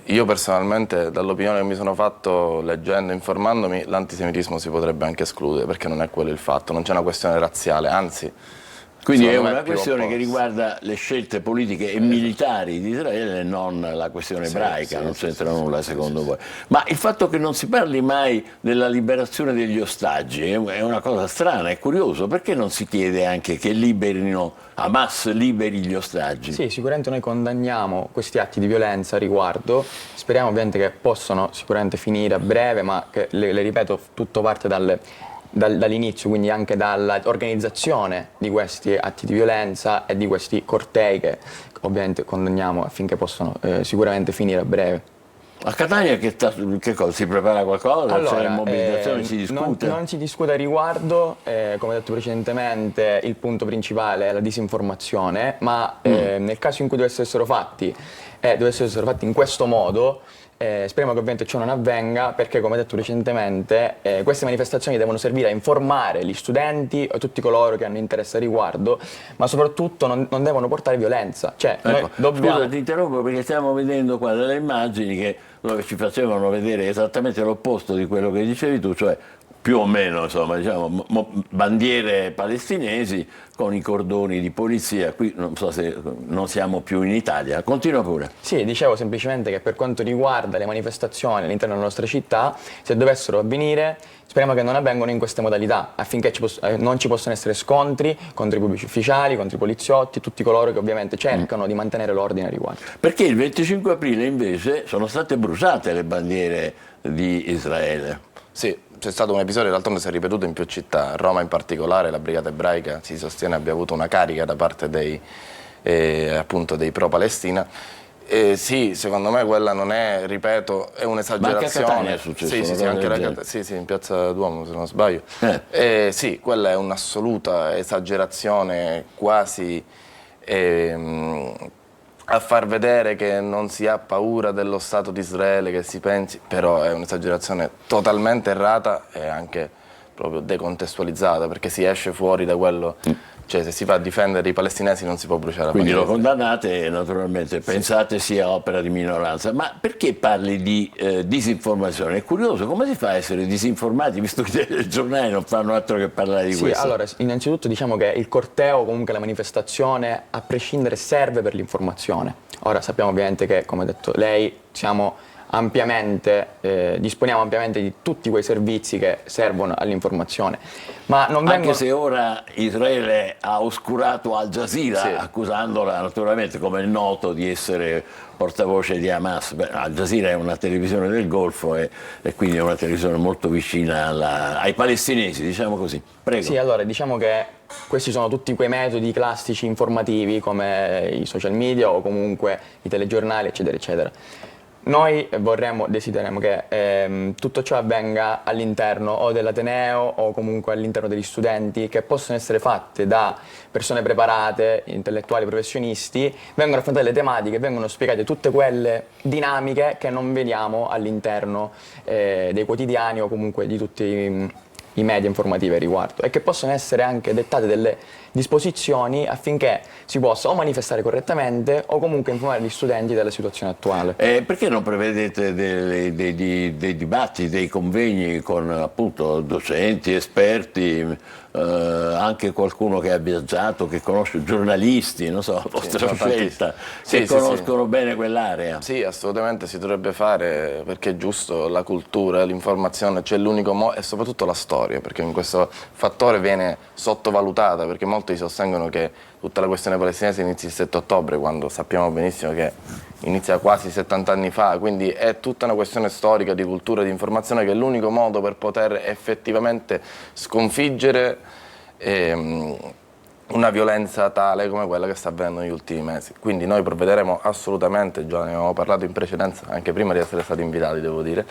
io personalmente, dall'opinione che mi sono fatto leggendo e informandomi, l'antisemitismo si potrebbe anche escludere, perché non è quello il fatto, non c'è una questione razziale, anzi Quindi è una questione che riguarda le scelte politiche e militari di Israele e non la questione ebraica, non c'entra nulla secondo voi. Ma il fatto che non si parli mai della liberazione degli ostaggi è una cosa strana, è curioso, perché non si chiede anche che Hamas liberi gli ostaggi? Sì, sicuramente noi condanniamo questi atti di violenza a riguardo, speriamo ovviamente che possano sicuramente finire a breve, ma che, le ripeto, tutto parte dall'inizio, quindi anche dall'organizzazione di questi atti di violenza e di questi cortei che ovviamente condanniamo affinché possano sicuramente finire a breve. A Catania che cosa? Si prepara qualcosa? Allora, c'è mobilitazione, si discute? Non si discute a riguardo, come detto precedentemente il punto principale è la disinformazione, ma nel caso in cui dovessero essere fatti in questo modo, speriamo che ovviamente ciò non avvenga, perché come detto recentemente queste manifestazioni devono servire a informare gli studenti e tutti coloro che hanno interesse a riguardo, ma soprattutto non devono portare violenza. Cioè, ecco, scusa, ti interrompo perché stiamo vedendo qua delle immagini dove ci facevano vedere esattamente l'opposto di quello che dicevi tu, cioè più o meno, insomma, diciamo, bandiere palestinesi con i cordoni di polizia. Qui non so se non siamo più in Italia. Continua pure. Sì, dicevo semplicemente che per quanto riguarda le manifestazioni all'interno della nostra città, se dovessero avvenire, speriamo che non avvengano in queste modalità, affinché non ci possano essere scontri contro i pubblici ufficiali, contro i poliziotti, tutti coloro che ovviamente cercano di mantenere l'ordine a riguardo. Perché il 25 aprile invece sono state bruciate le bandiere di Israele. Sì, c'è stato un episodio, d'altronde si è ripetuto in più città, a Roma in particolare la Brigata Ebraica si sostiene abbia avuto una carica da parte dei pro-Palestina. Sì, secondo me quella non è, ripeto, è un'esagerazione. Ma anche a Catania è successo? Sì, anche sì, in Piazza Duomo se non sbaglio. Sì, quella è un'assoluta esagerazione, quasi a far vedere che non si ha paura dello Stato di Israele, che si pensi, però è un'esagerazione totalmente errata e anche proprio decontestualizzata, perché si esce fuori da quello, cioè se si va a difendere i palestinesi non si può bruciare la Quindi bandiera. lo condannate e naturalmente pensate sia opera di minoranza. Ma perché parli di disinformazione? È curioso, come si fa a essere disinformati visto che i giornali non fanno altro che parlare di questo? Allora, innanzitutto diciamo che il corteo, comunque la manifestazione, a prescindere serve per l'informazione. Ora sappiamo ovviamente che, come ha detto lei, disponiamo ampiamente di tutti quei servizi che servono all'informazione. Ma non Anche se ora Israele ha oscurato Al Jazeera, accusandola naturalmente, come è noto, di essere portavoce di Hamas. Al Jazeera è una televisione del Golfo e quindi è una televisione molto vicina ai palestinesi, diciamo così. Prego. Sì, allora diciamo che questi sono tutti quei metodi classici informativi come i social media o comunque i telegiornali, eccetera, eccetera. Noi desideriamo che tutto ciò avvenga all'interno o dell'Ateneo o comunque all'interno degli studenti, che possono essere fatte da persone preparate, intellettuali, professionisti, vengono affrontate le tematiche, vengono spiegate tutte quelle dinamiche che non vediamo all'interno dei quotidiani o comunque di tutti i media informativi a riguardo, e che possono essere anche dettate delle disposizioni affinché si possa o manifestare correttamente o comunque informare gli studenti della situazione attuale. Perché non prevedete dei dibattiti, dei convegni con appunto docenti, esperti, anche qualcuno che ha viaggiato, che conosce giornalisti, non so, vostra scelta, che conoscono bene quell'area? Sì, assolutamente si dovrebbe fare, perché è giusto, la cultura, l'informazione, c'è l'unico modo, e soprattutto la storia, perché in questo fattore viene sottovalutata, perché molti sostengono che tutta la questione palestinese inizia il 7 ottobre, quando sappiamo benissimo che inizia quasi 70 anni fa, quindi è tutta una questione storica, di cultura, di informazione, che è l'unico modo per poter effettivamente sconfiggere una violenza tale come quella che sta avvenendo negli ultimi mesi. Quindi noi provvederemo assolutamente, già ne avevamo parlato in precedenza, anche prima di essere stati invitati, devo dire,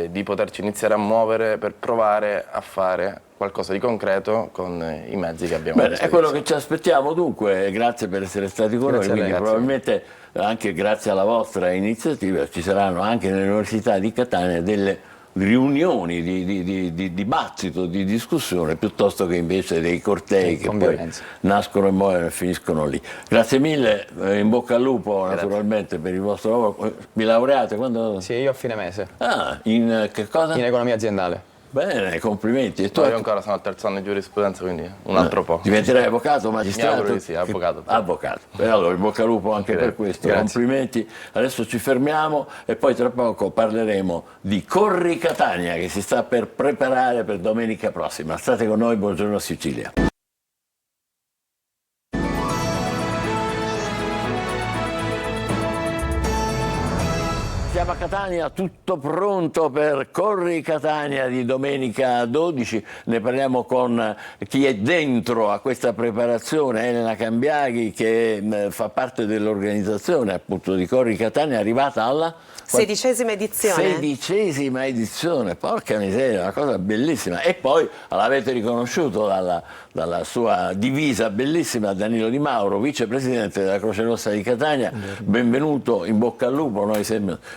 di poterci iniziare a muovere per provare a fare qualcosa di concreto con i mezzi che abbiamo. Bene, è quello che ci aspettiamo, dunque grazie per essere stati con noi, quindi probabilmente anche grazie alla vostra iniziativa ci saranno anche nelle università di Catania delle riunioni di dibattito, di discussione, piuttosto che invece dei cortei che poi nascono e muoiono e finiscono lì. Grazie mille, in bocca al lupo naturalmente per il vostro lavoro. Vi laureate quando? Sì, io a fine mese. In che cosa? In economia aziendale. Bene, complimenti. E tu Io ancora sono al terzo anno di giurisprudenza, quindi un altro po'. Diventerai avvocato, magistrato? Mi auguro di sì, avvocato. Avvocato. E allora, in bocca al lupo anche per questo. Grazie. Complimenti. Adesso ci fermiamo e poi tra poco parleremo di Corri Catania che si sta per preparare per domenica prossima. State con noi, buongiorno Sicilia. Siamo a Catania, tutto pronto per Corri Catania di domenica 12. Ne parliamo con chi è dentro a questa preparazione, Elena Cambiaghi, che fa parte dell'organizzazione appunto di Corri Catania, è arrivata alla 16ª edizione. 16ª edizione, porca miseria, una cosa bellissima. E poi l'avete riconosciuto dalla sua divisa bellissima, Danilo Di Mauro, vicepresidente della Croce Rossa di Catania. Benvenuto, in bocca al lupo, noi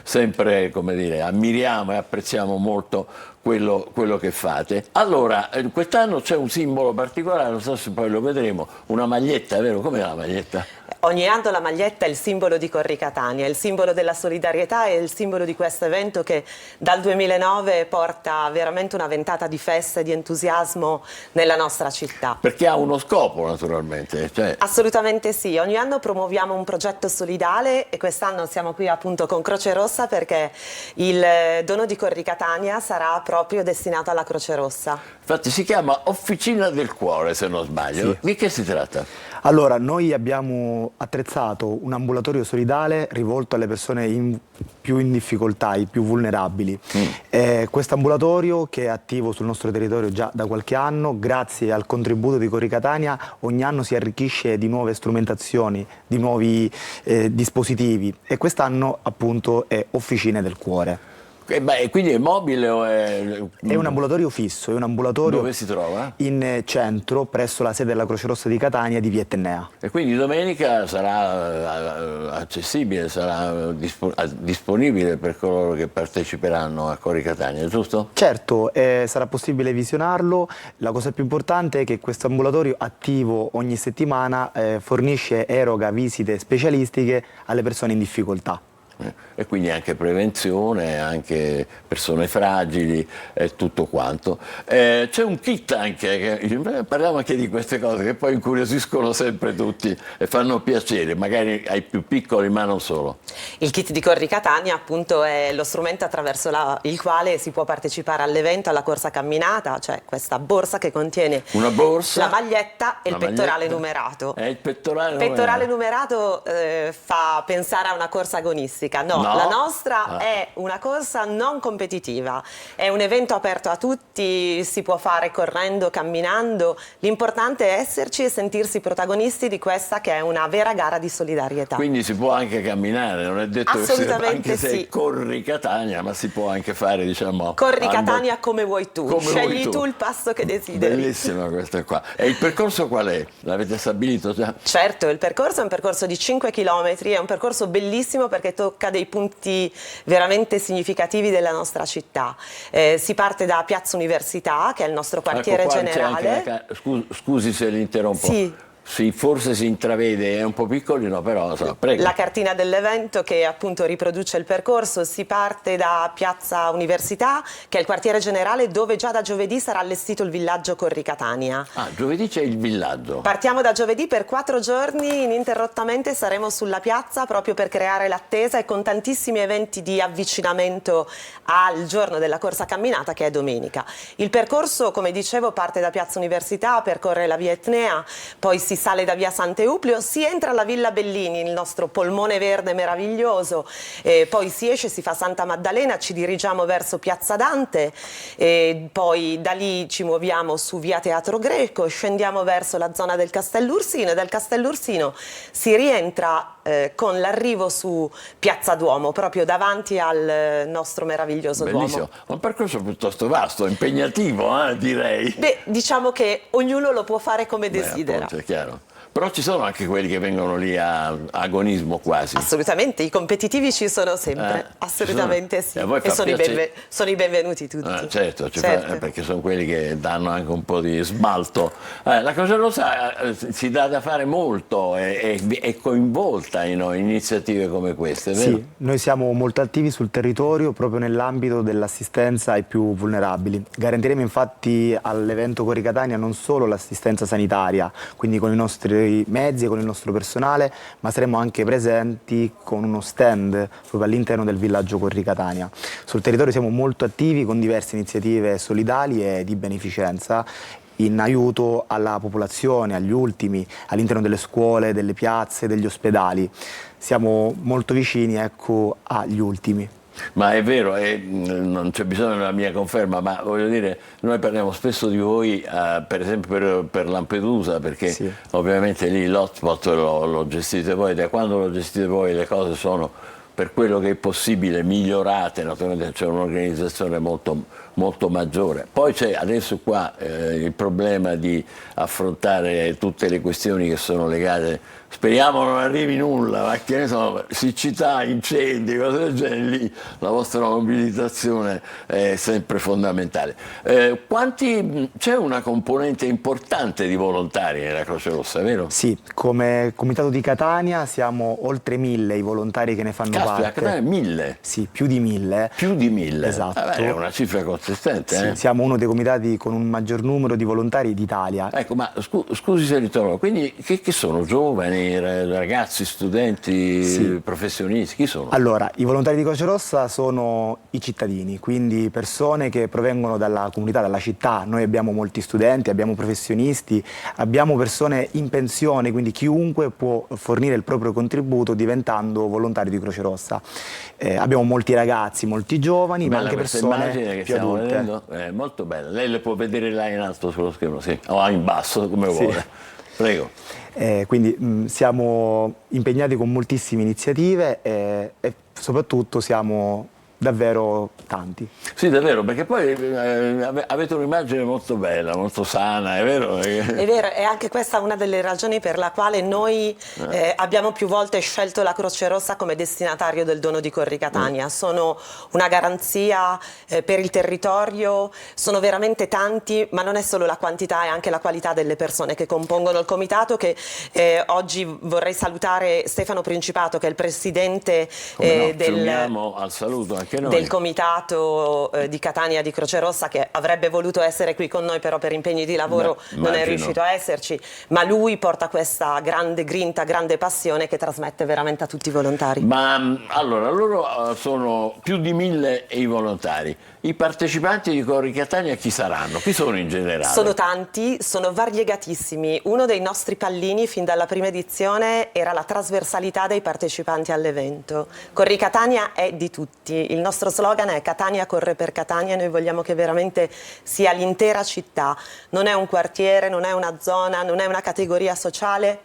sempre, come dire, ammiriamo e apprezziamo molto quello che fate. Allora, quest'anno c'è un simbolo particolare, non so se poi lo vedremo, una maglietta, vero? Com'è la maglietta? Ogni anno la maglietta è il simbolo di Corri Catania, è il simbolo della solidarietà e il simbolo di questo evento che dal 2009 porta veramente una ventata di festa e di entusiasmo nella nostra città. Perché ha uno scopo, naturalmente. Cioè... Assolutamente sì, ogni anno promuoviamo un progetto solidale e quest'anno siamo qui appunto con Croce Rossa perché il dono di Corri Catania sarà proprio destinato alla Croce Rossa. Infatti si chiama Officina del Cuore, se non sbaglio. Sì. Di che si tratta? Allora, noi abbiamo attrezzato un ambulatorio solidale rivolto alle persone più in difficoltà, i più vulnerabili. Questo ambulatorio, che è attivo sul nostro territorio già da qualche anno, grazie al contributo di Corri Catania, ogni anno si arricchisce di nuove strumentazioni, di nuovi dispositivi e quest'anno appunto è Officine del Cuore. Quindi è mobile o è... È un ambulatorio fisso, è un ambulatorio... Dove si trova? In centro, presso la sede della Croce Rossa di Catania di Via Etnea. E quindi domenica sarà accessibile, sarà disponibile per coloro che parteciperanno a Corri Catania, giusto? Certo, sarà possibile visionarlo. La cosa più importante è che questo ambulatorio attivo ogni settimana fornisce, eroga visite specialistiche alle persone in difficoltà. E quindi anche prevenzione, anche persone fragili e tutto quanto. C'è un kit anche, parliamo anche di queste cose che poi incuriosiscono sempre tutti e fanno piacere, magari ai più piccoli ma non solo. Il kit di Corri Catania appunto è lo strumento attraverso il quale si può partecipare all'evento, alla corsa camminata, cioè questa borsa che contiene una borsa, la maglietta e il pettorale numerato. Il pettorale numerato fa pensare a una corsa agonistica. No, la nostra è una corsa non competitiva, è un evento aperto a tutti, si può fare correndo, camminando, l'importante è esserci e sentirsi protagonisti di questa che è una vera gara di solidarietà. Quindi si può anche camminare, non è detto anche se sì. Corri Catania, ma si può anche fare, diciamo... Corri Catania come vuoi tu, scegli tu il passo che desideri. Bellissima questa qua. E il percorso qual è? L'avete stabilito già? Certo, il percorso è un percorso di 5 km, è un percorso bellissimo perché tocca dei punti veramente significativi della nostra città. Si parte da Piazza Università, che è il nostro quartiere generale. Scusi se l'interrompo. Sì, forse si intravede, è un po' piccolino, però prego. La cartina dell'evento che appunto riproduce il percorso, si parte da Piazza Università, che è il quartiere generale dove già da giovedì sarà allestito il villaggio Corri Catania. Ah, giovedì c'è il villaggio. Partiamo da giovedì, per 4 giorni ininterrottamente saremo sulla piazza proprio per creare l'attesa e con tantissimi eventi di avvicinamento al giorno della corsa camminata che è domenica. Il percorso, come dicevo, parte da Piazza Università, percorre la via Etnea, poi si sale da via Sant'Euplio, si entra alla Villa Bellini, il nostro polmone verde meraviglioso, poi si esce, si fa Santa Maddalena, ci dirigiamo verso Piazza Dante, poi da lì ci muoviamo su via Teatro Greco, scendiamo verso la zona del Castellursino e dal Castellursino si rientra con l'arrivo su Piazza Duomo, proprio davanti al nostro meraviglioso Bellissimo. Duomo. Un percorso piuttosto vasto, impegnativo, direi. Beh, diciamo che ognuno lo può fare come desidera. Appunto, è chiaro. Però ci sono anche quelli che vengono lì a agonismo quasi. Assolutamente, i competitivi ci sono sempre, assolutamente sì. E sono i benvenuti tutti. Certo, perché sono quelli che danno anche un po' di smalto. La Croce Rossa si dà da fare molto, è coinvolta in iniziative come queste, vero? Sì, noi siamo molto attivi sul territorio proprio nell'ambito dell'assistenza ai più vulnerabili. Garantiremo infatti all'evento Corri Catania non solo l'assistenza sanitaria, quindi con i nostri mezzi e con il nostro personale, ma saremo anche presenti con uno stand proprio all'interno del villaggio Corri Catania. Sul territorio siamo molto attivi con diverse iniziative solidali e di beneficenza in aiuto alla popolazione, agli ultimi, all'interno delle scuole, delle piazze, degli ospedali. Siamo molto vicini, ecco, agli ultimi. Ma è vero, non c'è bisogno della mia conferma, ma voglio dire, noi parliamo spesso di voi, per esempio per Lampedusa, perché ovviamente lì l'hotspot lo gestite voi, da quando lo gestite voi le cose sono, per quello che è possibile, migliorate, naturalmente c'è un'organizzazione molto maggiore. Poi c'è adesso qua il problema di affrontare tutte le questioni che sono legate, speriamo non arrivi nulla, ma che ne so, siccità, incendi, cose del genere, lì la vostra mobilitazione è sempre fondamentale. C'è una componente importante di volontari nella Croce Rossa, vero? Sì, come Comitato di Catania siamo oltre 1000 i volontari che ne fanno parte. A Catania 1000? Sì, più di 1000. Più di 1000? Esatto. È una cifra consistente. Sì, siamo uno dei comitati con un maggior numero di volontari d'Italia. Ecco, ma scusi se ritorno, quindi che sono? Giovani, ragazzi, studenti, professionisti? Chi sono? Allora, i volontari di Croce Rossa sono i cittadini, quindi persone che provengono dalla comunità, dalla città. Noi abbiamo molti studenti, abbiamo professionisti, abbiamo persone in pensione, quindi chiunque può fornire il proprio contributo diventando volontario di Croce Rossa. Abbiamo molti ragazzi, molti giovani, ma anche persone che più stiamo adulte. vedendo è molto bella. Lei le può vedere là in alto sullo schermo, sì, o in basso, come vuole. Prego. Quindi siamo impegnati con moltissime iniziative e soprattutto siamo davvero tanti. Sì, davvero, perché poi avete un'immagine molto bella, molto sana, è vero? È vero, e anche questa è una delle ragioni per la quale noi abbiamo più volte scelto la Croce Rossa come destinatario del dono di Corri Catania. Sono una garanzia per il territorio, sono veramente tanti, ma non è solo la quantità, è anche la qualità delle persone che compongono il comitato, che oggi vorrei salutare Stefano Principato, che è il presidente al saluto anche noi. Del comitato di Catania di Croce Rossa, che avrebbe voluto essere qui con noi, però per impegni di lavoro non è riuscito a esserci, ma lui porta questa grande grinta, grande passione che trasmette veramente a tutti i volontari. Ma allora, loro sono più di 1000 i volontari. I partecipanti di Corri Catania chi saranno? Chi sono in generale? Sono tanti, sono variegatissimi. Uno dei nostri pallini fin dalla prima edizione era la trasversalità dei partecipanti all'evento. Corri Catania è di tutti. Il nostro slogan è Catania corre per Catania e noi vogliamo che veramente sia l'intera città. Non è un quartiere, non è una zona, non è una categoria sociale.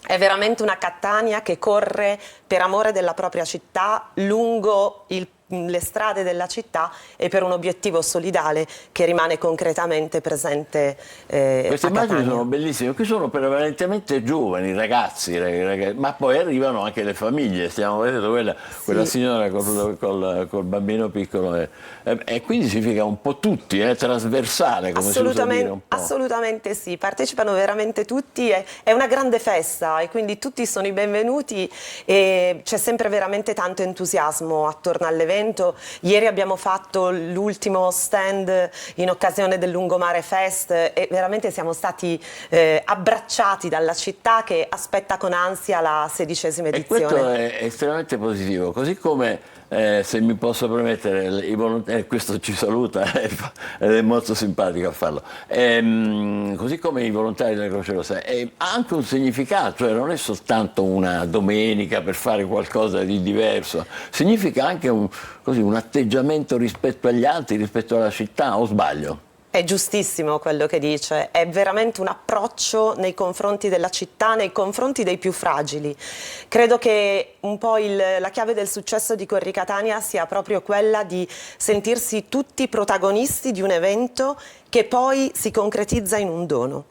È veramente una Catania che corre per amore della propria città lungo le strade della città e per un obiettivo solidale che rimane concretamente presente Queste immagini sono bellissime, qui sono prevalentemente giovani, ragazzi, ma poi arrivano anche le famiglie, stiamo vedendo quella signora col bambino piccolo e quindi significa un po' tutti, trasversale, come si usa dire un po'. Assolutamente sì, partecipano veramente tutti, è una grande festa e quindi tutti sono i benvenuti e c'è sempre veramente tanto entusiasmo attorno all'evento. Ieri abbiamo fatto l'ultimo stand in occasione del Lungomare Fest e veramente siamo stati abbracciati dalla città che aspetta con ansia la 16ª edizione. E questo è estremamente positivo, così come se mi posso permettere, i volontari, questo ci saluta ed è molto simpatico a farlo, così come i volontari della Croce Rossa, ha anche un significato, cioè non è soltanto una domenica per fare qualcosa di diverso, significa anche un atteggiamento rispetto agli altri, rispetto alla città, o sbaglio? È giustissimo quello che dice, è veramente un approccio nei confronti della città, nei confronti dei più fragili. Credo che un po' la chiave del successo di Corri Catania sia proprio quella di sentirsi tutti protagonisti di un evento che poi si concretizza in un dono.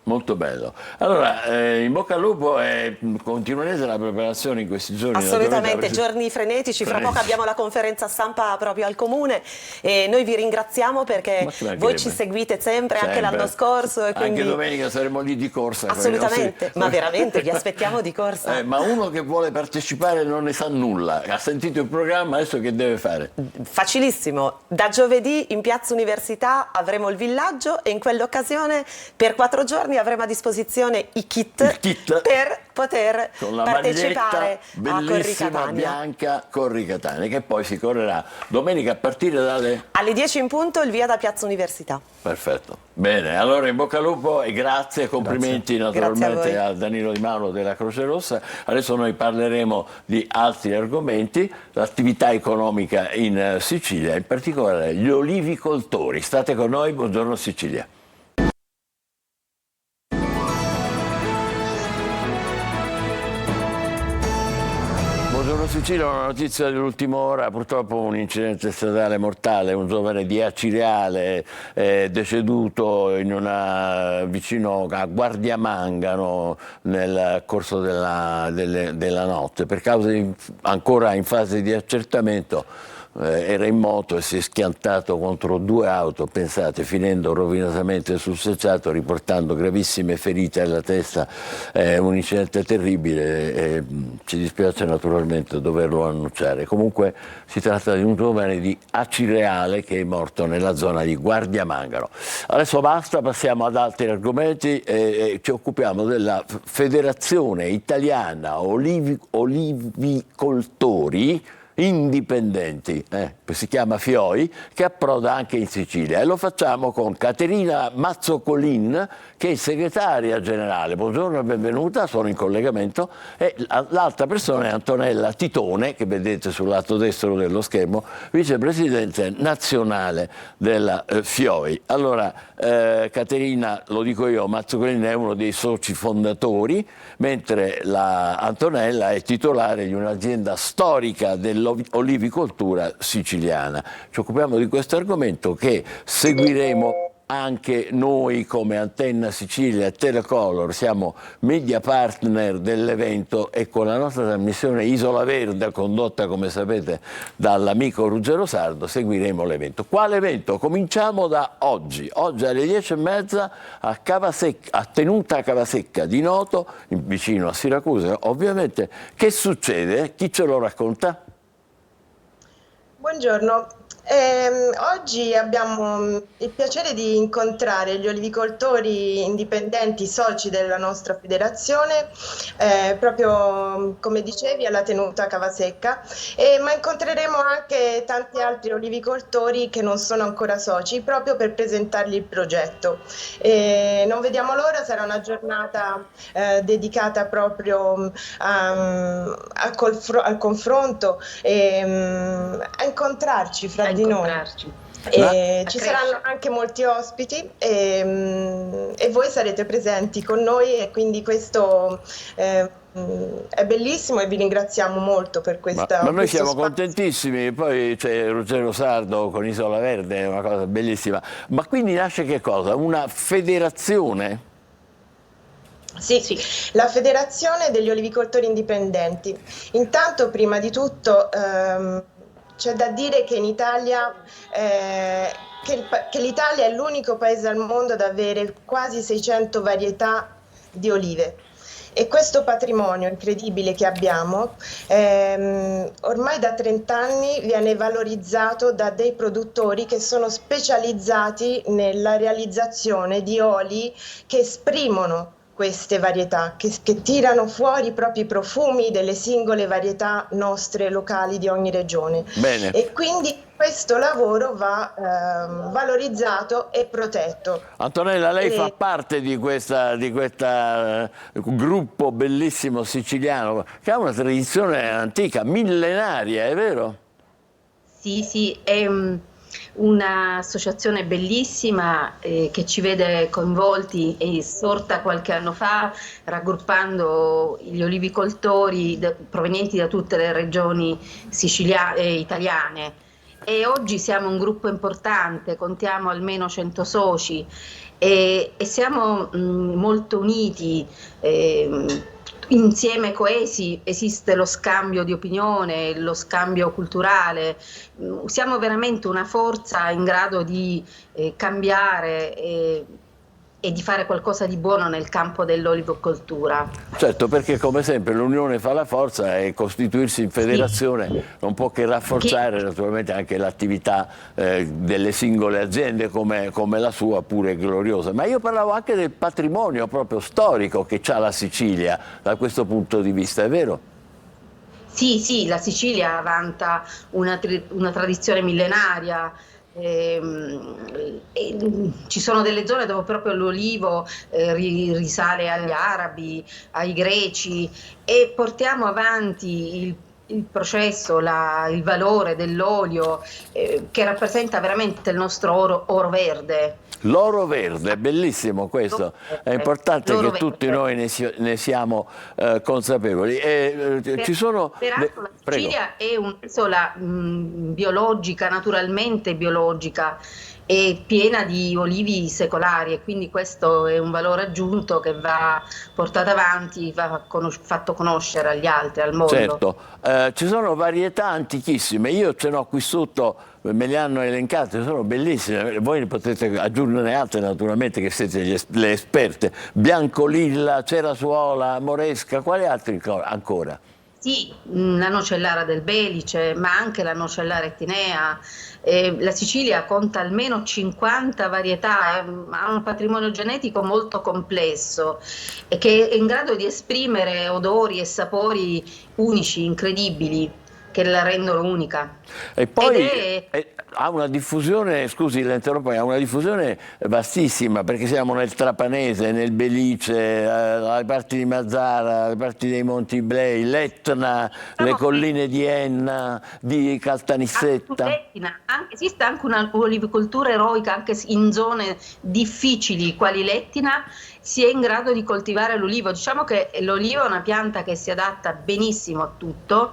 Molto bello. Allora, in bocca al lupo e continuerete la preparazione in questi giorni? Assolutamente, giorni frenetici. Fra poco abbiamo la conferenza stampa proprio al Comune e noi vi ringraziamo perché voi ci seguite sempre, anche l'anno scorso. E quindi... Anche domenica saremo lì di corsa. Assolutamente, ma veramente vi aspettiamo di corsa. Ma uno che vuole partecipare non ne sa nulla, ha sentito il programma, adesso che deve fare? Facilissimo, da giovedì in Piazza Università avremo il villaggio e in quell'occasione per 4 giorni avremo a disposizione i kit per poter partecipare a Corri Catania. Bianca Corri Catania, che poi si correrà domenica a partire dalle... Alle 10 in punto il via da Piazza Università. Perfetto. Bene, allora in bocca al lupo e grazie e complimenti naturalmente a Danilo Di Mauro della Croce Rossa. Adesso noi parleremo di altri argomenti, l'attività economica in Sicilia, in particolare gli olivicoltori. State con noi, buongiorno Sicilia. Buongiorno Sicilia, una notizia dell'ultima ora, purtroppo un incidente stradale mortale, un giovane di Acireale è deceduto vicino a Guardiamangano nel corso della notte, per cause ancora in fase di accertamento. Era in moto e si è schiantato contro 2 auto, pensate, finendo rovinatamente sul selciato, riportando gravissime ferite alla testa. Un incidente terribile e ci dispiace naturalmente doverlo annunciare. Comunque si tratta di un giovane di Acireale che è morto nella zona di Guardiamangano. Adesso basta, passiamo ad altri argomenti e ci occupiamo della Federazione Italiana Olivicoltori Indipendenti, si chiama FIOI, che approda anche in Sicilia, e lo facciamo con Caterina Mazzocolin, che è segretaria generale. Buongiorno e benvenuta, sono in collegamento, e l'altra persona è Antonella Titone, che vedete sul lato destro dello schermo, vicepresidente nazionale della FIOI. Allora, Caterina, lo dico io, Mazzocolin è uno dei soci fondatori, mentre Antonella è titolare di un'azienda storica dell'olivicoltura siciliana. Ci occupiamo di questo argomento che seguiremo anche noi come Antenna Sicilia e Telecolor, siamo media partner dell'evento e con la nostra trasmissione Isola Verde, condotta come sapete dall'amico Ruggero Sardo, seguiremo l'evento. Quale evento? Cominciamo da oggi alle 10:30 a Tenuta Cavasecca di Noto, vicino a Siracusa ovviamente. Che succede? Chi ce lo racconta? Buongiorno. Oggi abbiamo il piacere di incontrare gli olivicoltori indipendenti soci della nostra federazione, proprio come dicevi alla Tenuta Cavasecca, ma incontreremo anche tanti altri olivicoltori che non sono ancora soci, proprio per presentargli il progetto. Non vediamo l'ora, sarà una giornata dedicata proprio al confronto e a incontrarci fra di noi. Ci saranno anche molti ospiti e voi sarete presenti con noi e quindi questo è bellissimo e vi ringraziamo molto per questa. Ma noi siamo contentissimi, poi c'è Ruggero Sardo con Isola Verde, è una cosa bellissima. Ma quindi nasce che cosa? Una federazione? Sì, la Federazione degli Olivicoltori Indipendenti. Intanto, prima di tutto, c'è da dire che in Italia che l'Italia è l'unico paese al mondo ad avere quasi 600 varietà di olive. E questo patrimonio incredibile che abbiamo ormai da 30 anni viene valorizzato da dei produttori che sono specializzati nella realizzazione di oli che esprimono queste varietà, che tirano fuori i propri profumi delle singole varietà nostre locali di ogni regione. Bene. E quindi questo lavoro va valorizzato e protetto. Antonella, lei fa parte di questo gruppo bellissimo siciliano che ha una tradizione antica, millenaria, è vero? Sì, è un'associazione bellissima che ci vede coinvolti, è sorta qualche anno fa raggruppando gli olivicoltori provenienti da tutte le regioni italiane e oggi siamo un gruppo importante, contiamo almeno 100 soci e siamo molto uniti, insieme coesi. Esiste lo scambio di opinione, lo scambio culturale, siamo veramente una forza in grado di cambiare e di fare qualcosa di buono nel campo dell'olivicoltura. Certo, perché come sempre l'unione fa la forza e costituirsi in federazione non può che rafforzare naturalmente anche l'attività delle singole aziende come la sua, pure gloriosa. Ma io parlavo anche del patrimonio proprio storico che ha la Sicilia da questo punto di vista, è vero? Sì, la Sicilia vanta una tradizione millenaria. Ci sono delle zone dove proprio l'olivo risale agli arabi, ai greci, e portiamo avanti il processo, il valore dell'olio che rappresenta veramente il nostro oro verde. L'oro verde, è bellissimo questo, è importante che tutti noi ne siamo consapevoli. Peraltro la Sicilia è un'isola biologica, naturalmente biologica, e piena di olivi secolari, e quindi questo è un valore aggiunto che va portato avanti, va fatto conoscere agli altri, al mondo. Certo, ci sono varietà antichissime, io ce n'ho qui sotto, me le hanno elencate, sono bellissime, voi ne potete aggiungere altre naturalmente che siete le esperte. Biancolilla, Cerasuola, Moresca, quali altri ancora? Sì, la nocellara del Belice, ma anche la nocellara etnea. La Sicilia conta almeno 50 varietà, ha un patrimonio genetico molto complesso e che è in grado di esprimere odori e sapori unici, incredibili, che la rendono unica. E poi ha una diffusione, scusi l'interrompo, ha una diffusione vastissima, perché siamo nel Trapanese, nel Belice, alle parti di Mazara, alle parti dei Monti Iblei, l'Etna, le colline di Enna, di Caltanissetta. Esiste anche un'olivicoltura eroica anche in zone difficili quali l'Etna, si è in grado di coltivare l'olivo. Diciamo che l'olivo è una pianta che si adatta benissimo a tutto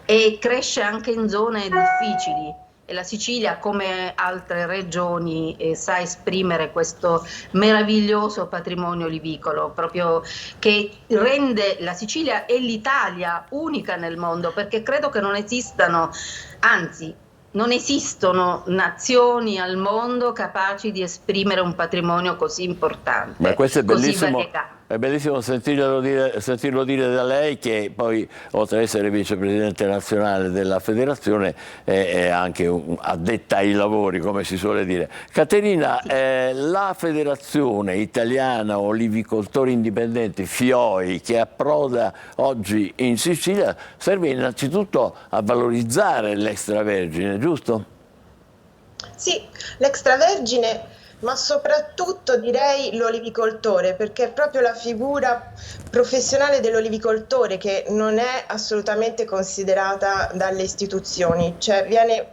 e cresce anche in zone difficili. E la Sicilia, come altre regioni, sa esprimere questo meraviglioso patrimonio olivicolo, proprio che rende la Sicilia e l'Italia unica nel mondo, perché credo che non esistano, anzi non esistono nazioni al mondo capaci di esprimere un patrimonio così importante. Ma questo è bellissimo. Così variegato. È bellissimo sentirlo dire da lei, che poi, oltre ad essere vicepresidente nazionale della federazione, è anche addetta ai lavori, come si suole dire. Caterina, la Federazione Italiana Olivicoltori Indipendenti, FIOI, che approda oggi in Sicilia, serve innanzitutto a valorizzare l'extravergine, giusto? Sì, l'extravergine, ma soprattutto direi l'olivicoltore, perché è proprio la figura professionale dell'olivicoltore che non è assolutamente considerata dalle istituzioni, cioè viene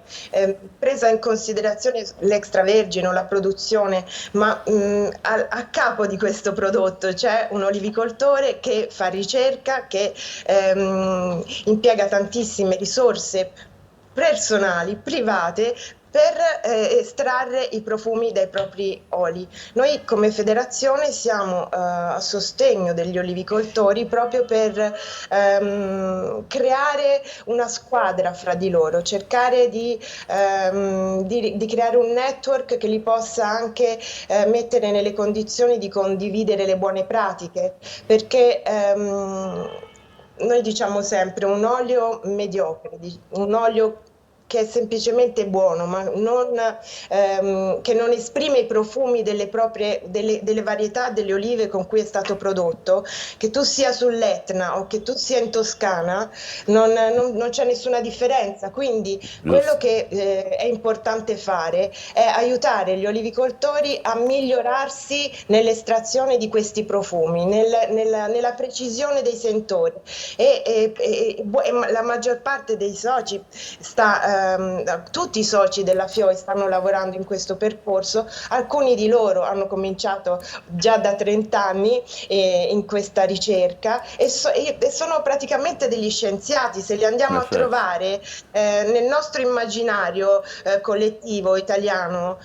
presa in considerazione l'extravergine o la produzione, ma a capo di questo prodotto c'è un olivicoltore che fa ricerca, che impiega tantissime risorse personali, private, per estrarre i profumi dai propri oli. Noi come federazione siamo a sostegno degli olivicoltori proprio per creare una squadra fra di loro, cercare di creare un network che li possa anche mettere nelle condizioni di condividere le buone pratiche, perché noi diciamo sempre un olio mediocre, un olio che è semplicemente buono, ma che non esprime i profumi delle varietà delle olive con cui è stato prodotto, che tu sia sull'Etna o che tu sia in Toscana, non c'è nessuna differenza. Quindi quello che è importante fare è aiutare gli olivicoltori a migliorarsi nell'estrazione di questi profumi, nella precisione dei sentori, e la maggior parte dei soci sta tutti i soci della FIOI stanno lavorando in questo percorso, alcuni di loro hanno cominciato già da 30 anni in questa ricerca e sono praticamente degli scienziati. Se li andiamo a trovare nel nostro immaginario collettivo italiano,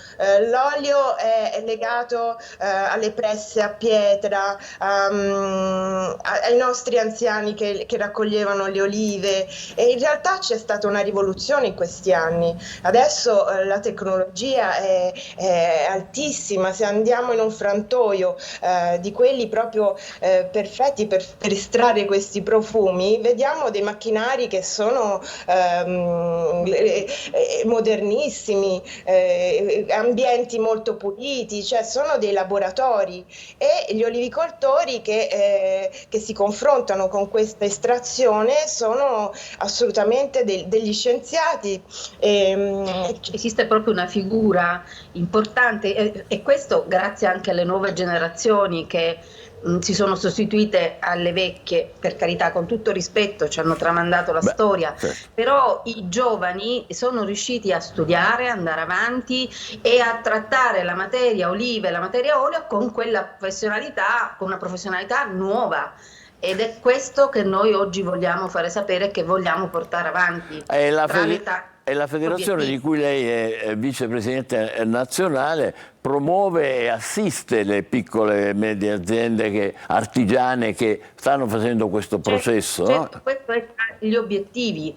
l'olio è legato alle presse a pietra, ai nostri anziani che raccoglievano le olive, e in realtà c'è stata una rivoluzione in questi anni. Adesso la tecnologia è altissima. Se andiamo in un frantoio di quelli proprio perfetti per estrarre questi profumi, vediamo dei macchinari che sono modernissimi, ambienti molto puliti, cioè sono dei laboratori, e gli olivicoltori che si confrontano con questa estrazione sono assolutamente degli scienziati. Esiste proprio una figura importante e questo grazie anche alle nuove generazioni che si sono sostituite alle vecchie, per carità, con tutto rispetto, ci hanno tramandato la storia, però i giovani sono riusciti a studiare, andare avanti e a trattare la materia olive e la materia olio con quella professionalità, con una professionalità nuova. Ed è questo che noi oggi vogliamo fare sapere, che vogliamo portare avanti. È la federazione di cui lei è vicepresidente nazionale, promuove e assiste le piccole e medie aziende artigiane che stanno facendo questo processo. Certo, questo è gli obiettivi,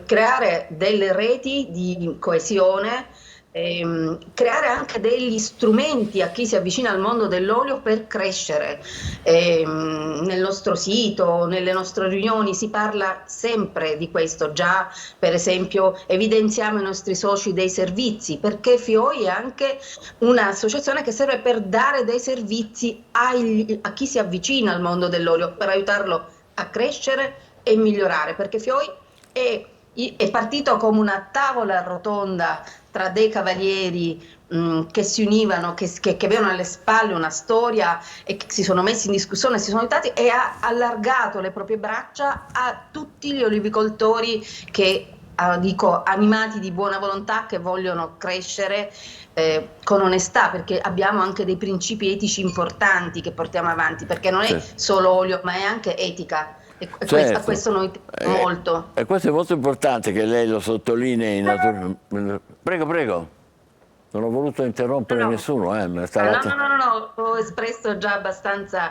creare delle reti di coesione, creare anche degli strumenti a chi si avvicina al mondo dell'olio per crescere. Nel nostro sito, nelle nostre riunioni si parla sempre di questo. Già, per esempio, evidenziamo i nostri soci dei servizi, perché FIOI è anche un'associazione che serve per dare dei servizi a chi si avvicina al mondo dell'olio, per aiutarlo a crescere e migliorare, perché FIOI è partito come una tavola rotonda tra dei cavalieri che si univano, che avevano alle spalle una storia e che si sono messi in discussione, si sono aiutati, e ha allargato le proprie braccia a tutti gli olivicoltori che, dico, animati di buona volontà, che vogliono crescere con onestà, perché abbiamo anche dei principi etici importanti che portiamo avanti, perché non è solo olio ma è anche etica. E a questo noi teniamo molto. E questo è molto importante che lei lo sottolinei. Prego. Non ho voluto interrompere nessuno. No, ho espresso già abbastanza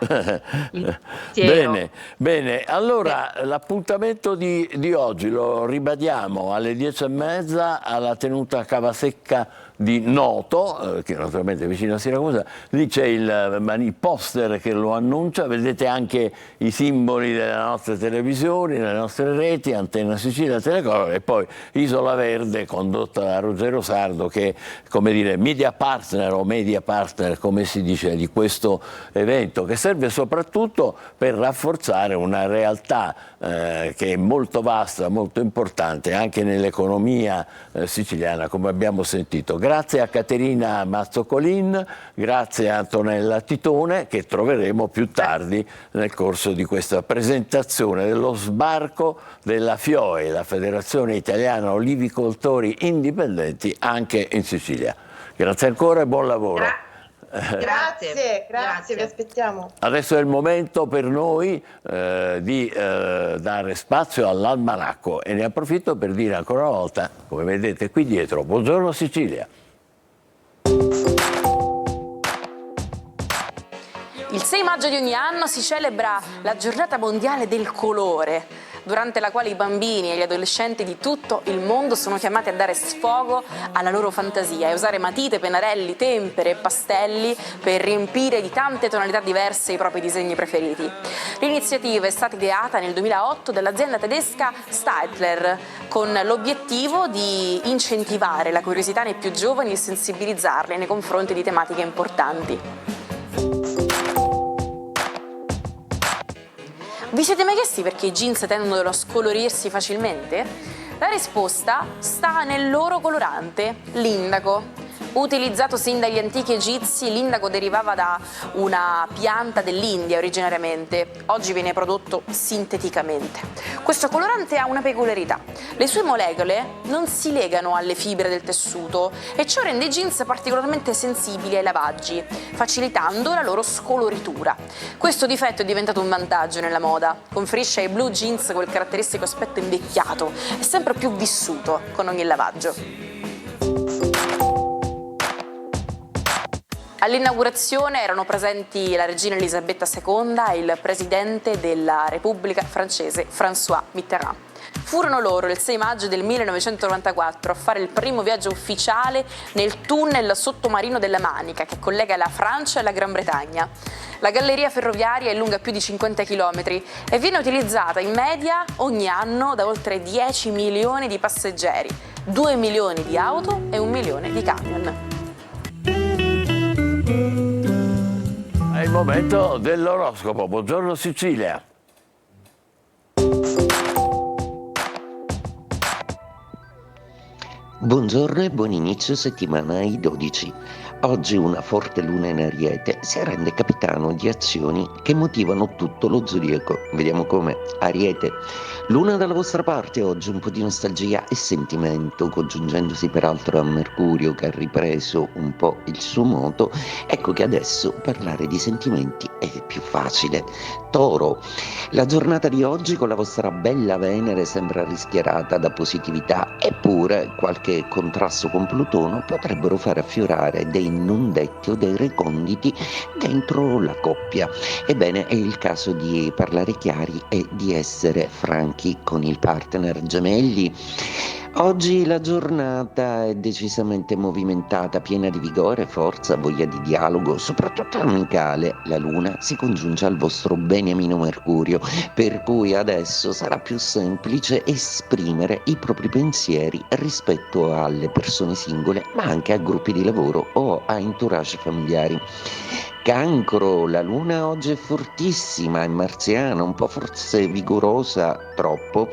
il pensiero. Bene. Allora, l'appuntamento di oggi lo ribadiamo alle 10:30 alla tenuta Cavasecca di Noto, che naturalmente è vicino a Siracusa. Lì c'è il poster che lo annuncia, vedete anche i simboli delle nostre televisioni, delle nostre reti, Antenna Sicilia, Telecolor, e poi Isola Verde, condotta da Ruggero Sardo, che è, come dire, media partner, come si dice, di questo evento, che serve soprattutto per rafforzare una realtà che è molto vasta, molto importante anche nell'economia siciliana, come abbiamo sentito. Grazie a Caterina Mazzocolin, grazie a Antonella Titone, che troveremo più tardi nel corso di questa presentazione dello sbarco della FIOI, la Federazione Italiana Olivicoltori Indipendenti, anche in Sicilia. Grazie ancora e buon lavoro. Grazie, vi aspettiamo. Adesso è il momento per noi di dare spazio all'almanacco, e ne approfitto per dire ancora una volta, come vedete qui dietro, buongiorno Sicilia. Il 6 maggio di ogni anno si celebra la giornata mondiale del colore, durante la quale i bambini e gli adolescenti di tutto il mondo sono chiamati a dare sfogo alla loro fantasia e usare matite, pennarelli, tempere e pastelli per riempire di tante tonalità diverse i propri disegni preferiti. L'iniziativa è stata ideata nel 2008 dall'azienda tedesca Staedtler, con l'obiettivo di incentivare la curiosità nei più giovani e sensibilizzarli nei confronti di tematiche importanti. Vi siete mai chiesti perché i jeans tendono a scolorirsi facilmente? La risposta sta nel loro colorante, l'indaco. Utilizzato sin dagli antichi egizi, l'indago derivava da una pianta dell'India originariamente, oggi viene prodotto sinteticamente. Questo colorante ha una peculiarità: le sue molecole non si legano alle fibre del tessuto e ciò rende i jeans particolarmente sensibili ai lavaggi, facilitando la loro scoloritura. Questo difetto è diventato un vantaggio nella moda, conferisce ai blue jeans quel caratteristico aspetto invecchiato e sempre più vissuto con ogni lavaggio. All'inaugurazione erano presenti la regina Elisabetta II e il presidente della Repubblica francese François Mitterrand. Furono loro il 6 maggio del 1994 a fare il primo viaggio ufficiale nel tunnel sottomarino della Manica che collega la Francia e la Gran Bretagna. La galleria ferroviaria è lunga più di 50 km e viene utilizzata in media ogni anno da oltre 10 milioni di passeggeri, 2 milioni di auto e 1 milione di camion. È il momento dell'oroscopo. Buongiorno Sicilia. Buongiorno e buon inizio settimana ai 12. Oggi una forte luna in Ariete si rende capitano di azioni che motivano tutto lo zodiaco. Vediamo come. Ariete. Luna dalla vostra parte oggi, un po' di nostalgia e sentimento, congiungendosi peraltro a Mercurio che ha ripreso un po' il suo moto. Ecco che adesso parlare di sentimenti è più facile. Toro. La giornata di oggi con la vostra bella Venere sembra rischiarata da positività, eppure qualche contrasto con Plutone potrebbero far affiorare dei non detti o dei reconditi dentro la coppia. Ebbene, è il caso di parlare chiari e di essere franchi con il partner. Gemelli. Oggi la giornata è decisamente movimentata, piena di vigore, forza, voglia di dialogo, soprattutto amicale. La luna si congiunge al vostro beniamino Mercurio, per cui adesso sarà più semplice esprimere i propri pensieri rispetto alle persone singole, ma anche a gruppi di lavoro o a entourage familiari. Cancro, la luna oggi è fortissima, è marziana, un po' forse vigorosa, troppo,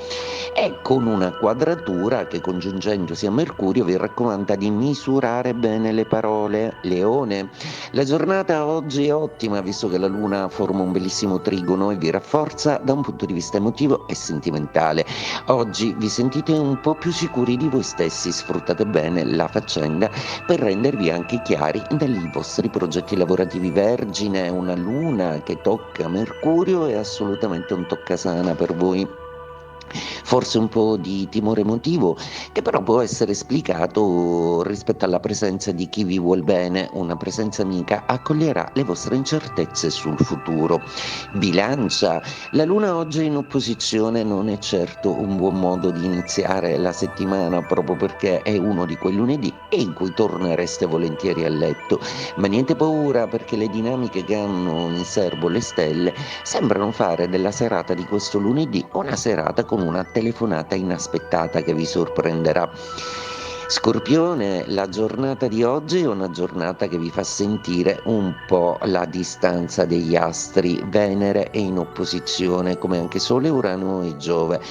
e con una quadratura che congiungendosi a Mercurio vi raccomanda di misurare bene le parole. Leone, la giornata oggi è ottima visto che la luna forma un bellissimo trigono e vi rafforza da un punto di vista emotivo e sentimentale. Oggi vi sentite un po' più sicuri di voi stessi, sfruttate bene la faccenda per rendervi anche chiari nei vostri progetti lavorativi. Vergine, una luna che tocca Mercurio è assolutamente un toccasana per voi. Forse un po' di timore emotivo che però può essere esplicato rispetto alla presenza di chi vi vuol bene. Una presenza amica accoglierà le vostre incertezze sul futuro. Bilancia, la luna oggi in opposizione non è certo un buon modo di iniziare la settimana, proprio perché è uno di quei lunedì in cui tornereste volentieri a letto, ma niente paura, perché le dinamiche che hanno in serbo le stelle sembrano fare della serata di questo lunedì una serata con una telefonata inaspettata che vi sorprenderà. Scorpione, la giornata di oggi è una giornata che vi fa sentire un po' la distanza degli astri. Venere è in opposizione, come anche Sole, Urano e Giove.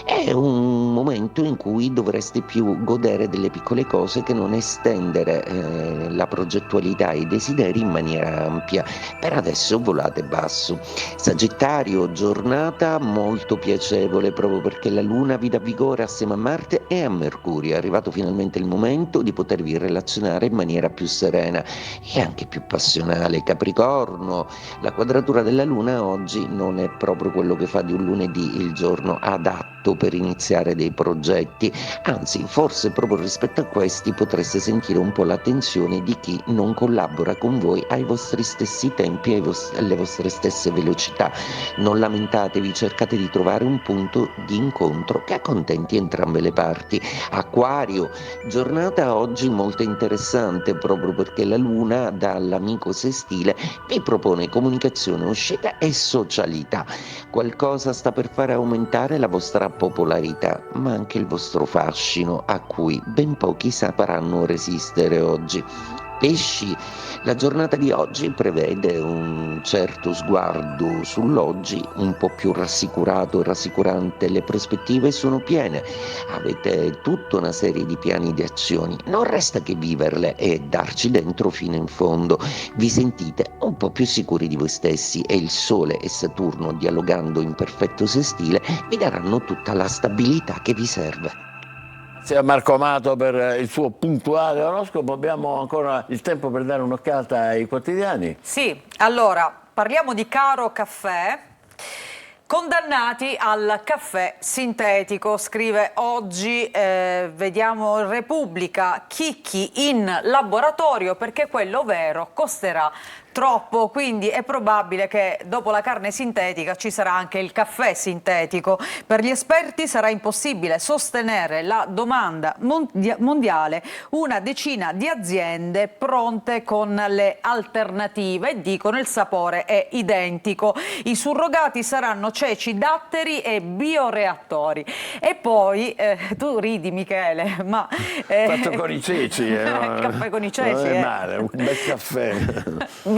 È un momento in cui dovreste più godere delle piccole cose che non estendere la progettualità e i desideri in maniera ampia. Per adesso volate basso. Sagittario, giornata molto piacevole proprio perché la Luna vi dà vigore assieme a Marte e a Mercurio. È arrivato finalmente il momento di potervi relazionare in maniera più serena e anche più passionale. Capricorno, la quadratura della Luna oggi non è proprio quello che fa di un lunedì il giorno adatto per iniziare dei progetti, anzi forse proprio rispetto a questi potreste sentire un po' la tensione di chi non collabora con voi ai vostri stessi tempi e alle vostre stesse velocità. Non lamentatevi, cercate di trovare un punto di incontro che accontenti entrambe le parti. Acquario, giornata oggi molto interessante proprio perché la Luna dall'amico sestile vi propone comunicazione, uscita e socialità. Qualcosa sta per fare aumentare la vostra popolarità, ma anche il vostro fascino a cui ben pochi sapranno resistere oggi. pesci. La giornata di oggi prevede un certo sguardo sull'oggi, un po' più rassicurato e rassicurante. Le prospettive sono piene, avete tutta una serie di piani di azioni, non resta che viverle e darci dentro fino in fondo. Vi sentite un po' più sicuri di voi stessi e il Sole e Saturno, dialogando in perfetto sestile, vi daranno tutta la stabilità che vi serve. Sia Marco Amato per il suo puntuale oroscopo. Abbiamo ancora il tempo per dare un'occhiata ai quotidiani. Sì, allora parliamo di Caro Caffè. Condannati al caffè sintetico, scrive oggi, vediamo Repubblica, chicchi in laboratorio perché quello vero costerà troppo, quindi è probabile che dopo la carne sintetica ci sarà anche il caffè sintetico. Per gli esperti sarà impossibile sostenere la domanda mondiale, una decina di aziende pronte con le alternative, dicono il sapore è identico, i surrogati saranno ceci, datteri e bioreattori. E poi, tu ridi Michele, ma... Fatto con i ceci. Caffè con i ceci. Non è male, un bel caffè.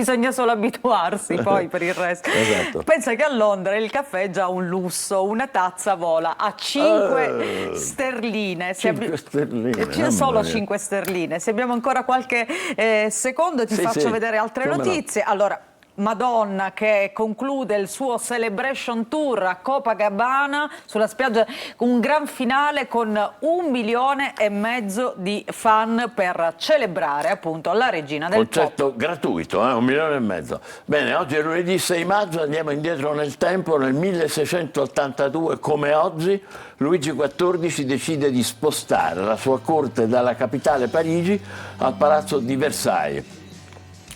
Bisogna solo abituarsi poi per il resto. Esatto. Pensa che a Londra il caffè è già un lusso, una tazza vola a 5 sterline. 5 sterline. C'è solo 5 sterline. Se abbiamo ancora qualche secondo ti faccio vedere altre notizie. Allora, Madonna che conclude il suo Celebration Tour a Copacabana sulla spiaggia, un gran finale con 1,5 milioni di fan per celebrare appunto la regina del Concetto pop. gratuito, 1,5 milioni. Bene, oggi è lunedì 6 maggio, andiamo indietro nel tempo, nel 1682 come oggi Luigi XIV decide di spostare la sua corte dalla capitale Parigi al palazzo di Versailles.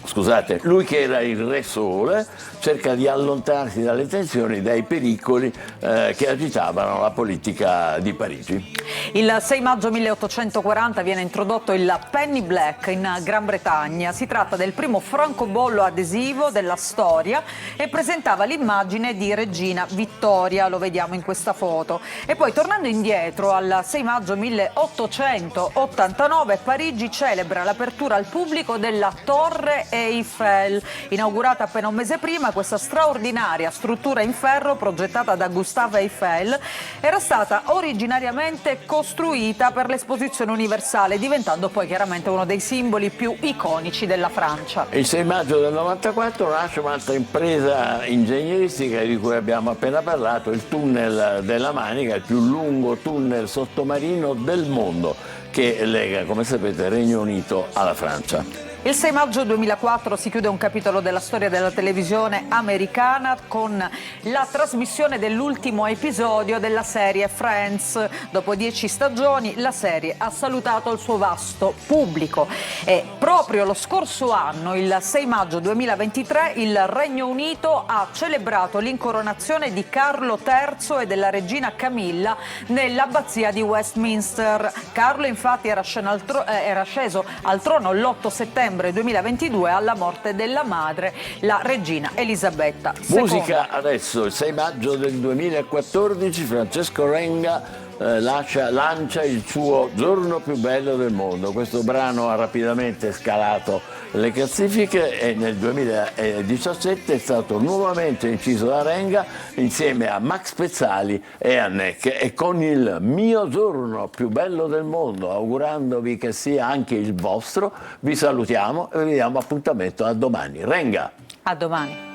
Scusate, lui che era il Re Sole cerca di allontanarsi dalle tensioni, dai pericoli che agitavano la politica di Parigi. Il 6 maggio 1840 viene introdotto il penny black in Gran Bretagna. Si tratta del primo francobollo adesivo della storia e presentava l'immagine di Regina Vittoria, lo vediamo in questa foto. E poi tornando indietro al 6 maggio 1889 Parigi celebra l'apertura al pubblico della Torre Eiffel. Inaugurata appena un mese prima, questa straordinaria struttura in ferro progettata da Gustave Eiffel era stata originariamente costruita per l'esposizione universale, diventando poi chiaramente uno dei simboli più iconici della Francia. Il 6 maggio del 94 nasce un'altra impresa ingegneristica di cui abbiamo appena parlato, il tunnel della Manica, il più lungo tunnel sottomarino del mondo che lega, come sapete, Regno Unito alla Francia. Il 6 maggio 2004 si chiude un capitolo della storia della televisione americana con la trasmissione dell'ultimo episodio della serie Friends. Dopo 10 stagioni la serie ha salutato il suo vasto pubblico e proprio lo scorso anno, il 6 maggio 2023, il Regno Unito ha celebrato l'incoronazione di Carlo III e della regina Camilla nell'abbazia di Westminster. Carlo infatti era sceso al trono l'8 settembre 2022 alla morte della madre, la regina Elisabetta II. Musica adesso, il 6 maggio del 2014 Francesco Renga lancia il suo Giorno più bello del mondo. Questo brano ha rapidamente scalato le classifiche e nel 2017 è stato nuovamente inciso da Renga insieme a Max Pezzali e a Neck, e con il mio giorno più bello del mondo, augurandovi che sia anche il vostro, vi salutiamo e vi diamo appuntamento a domani. Renga! A domani.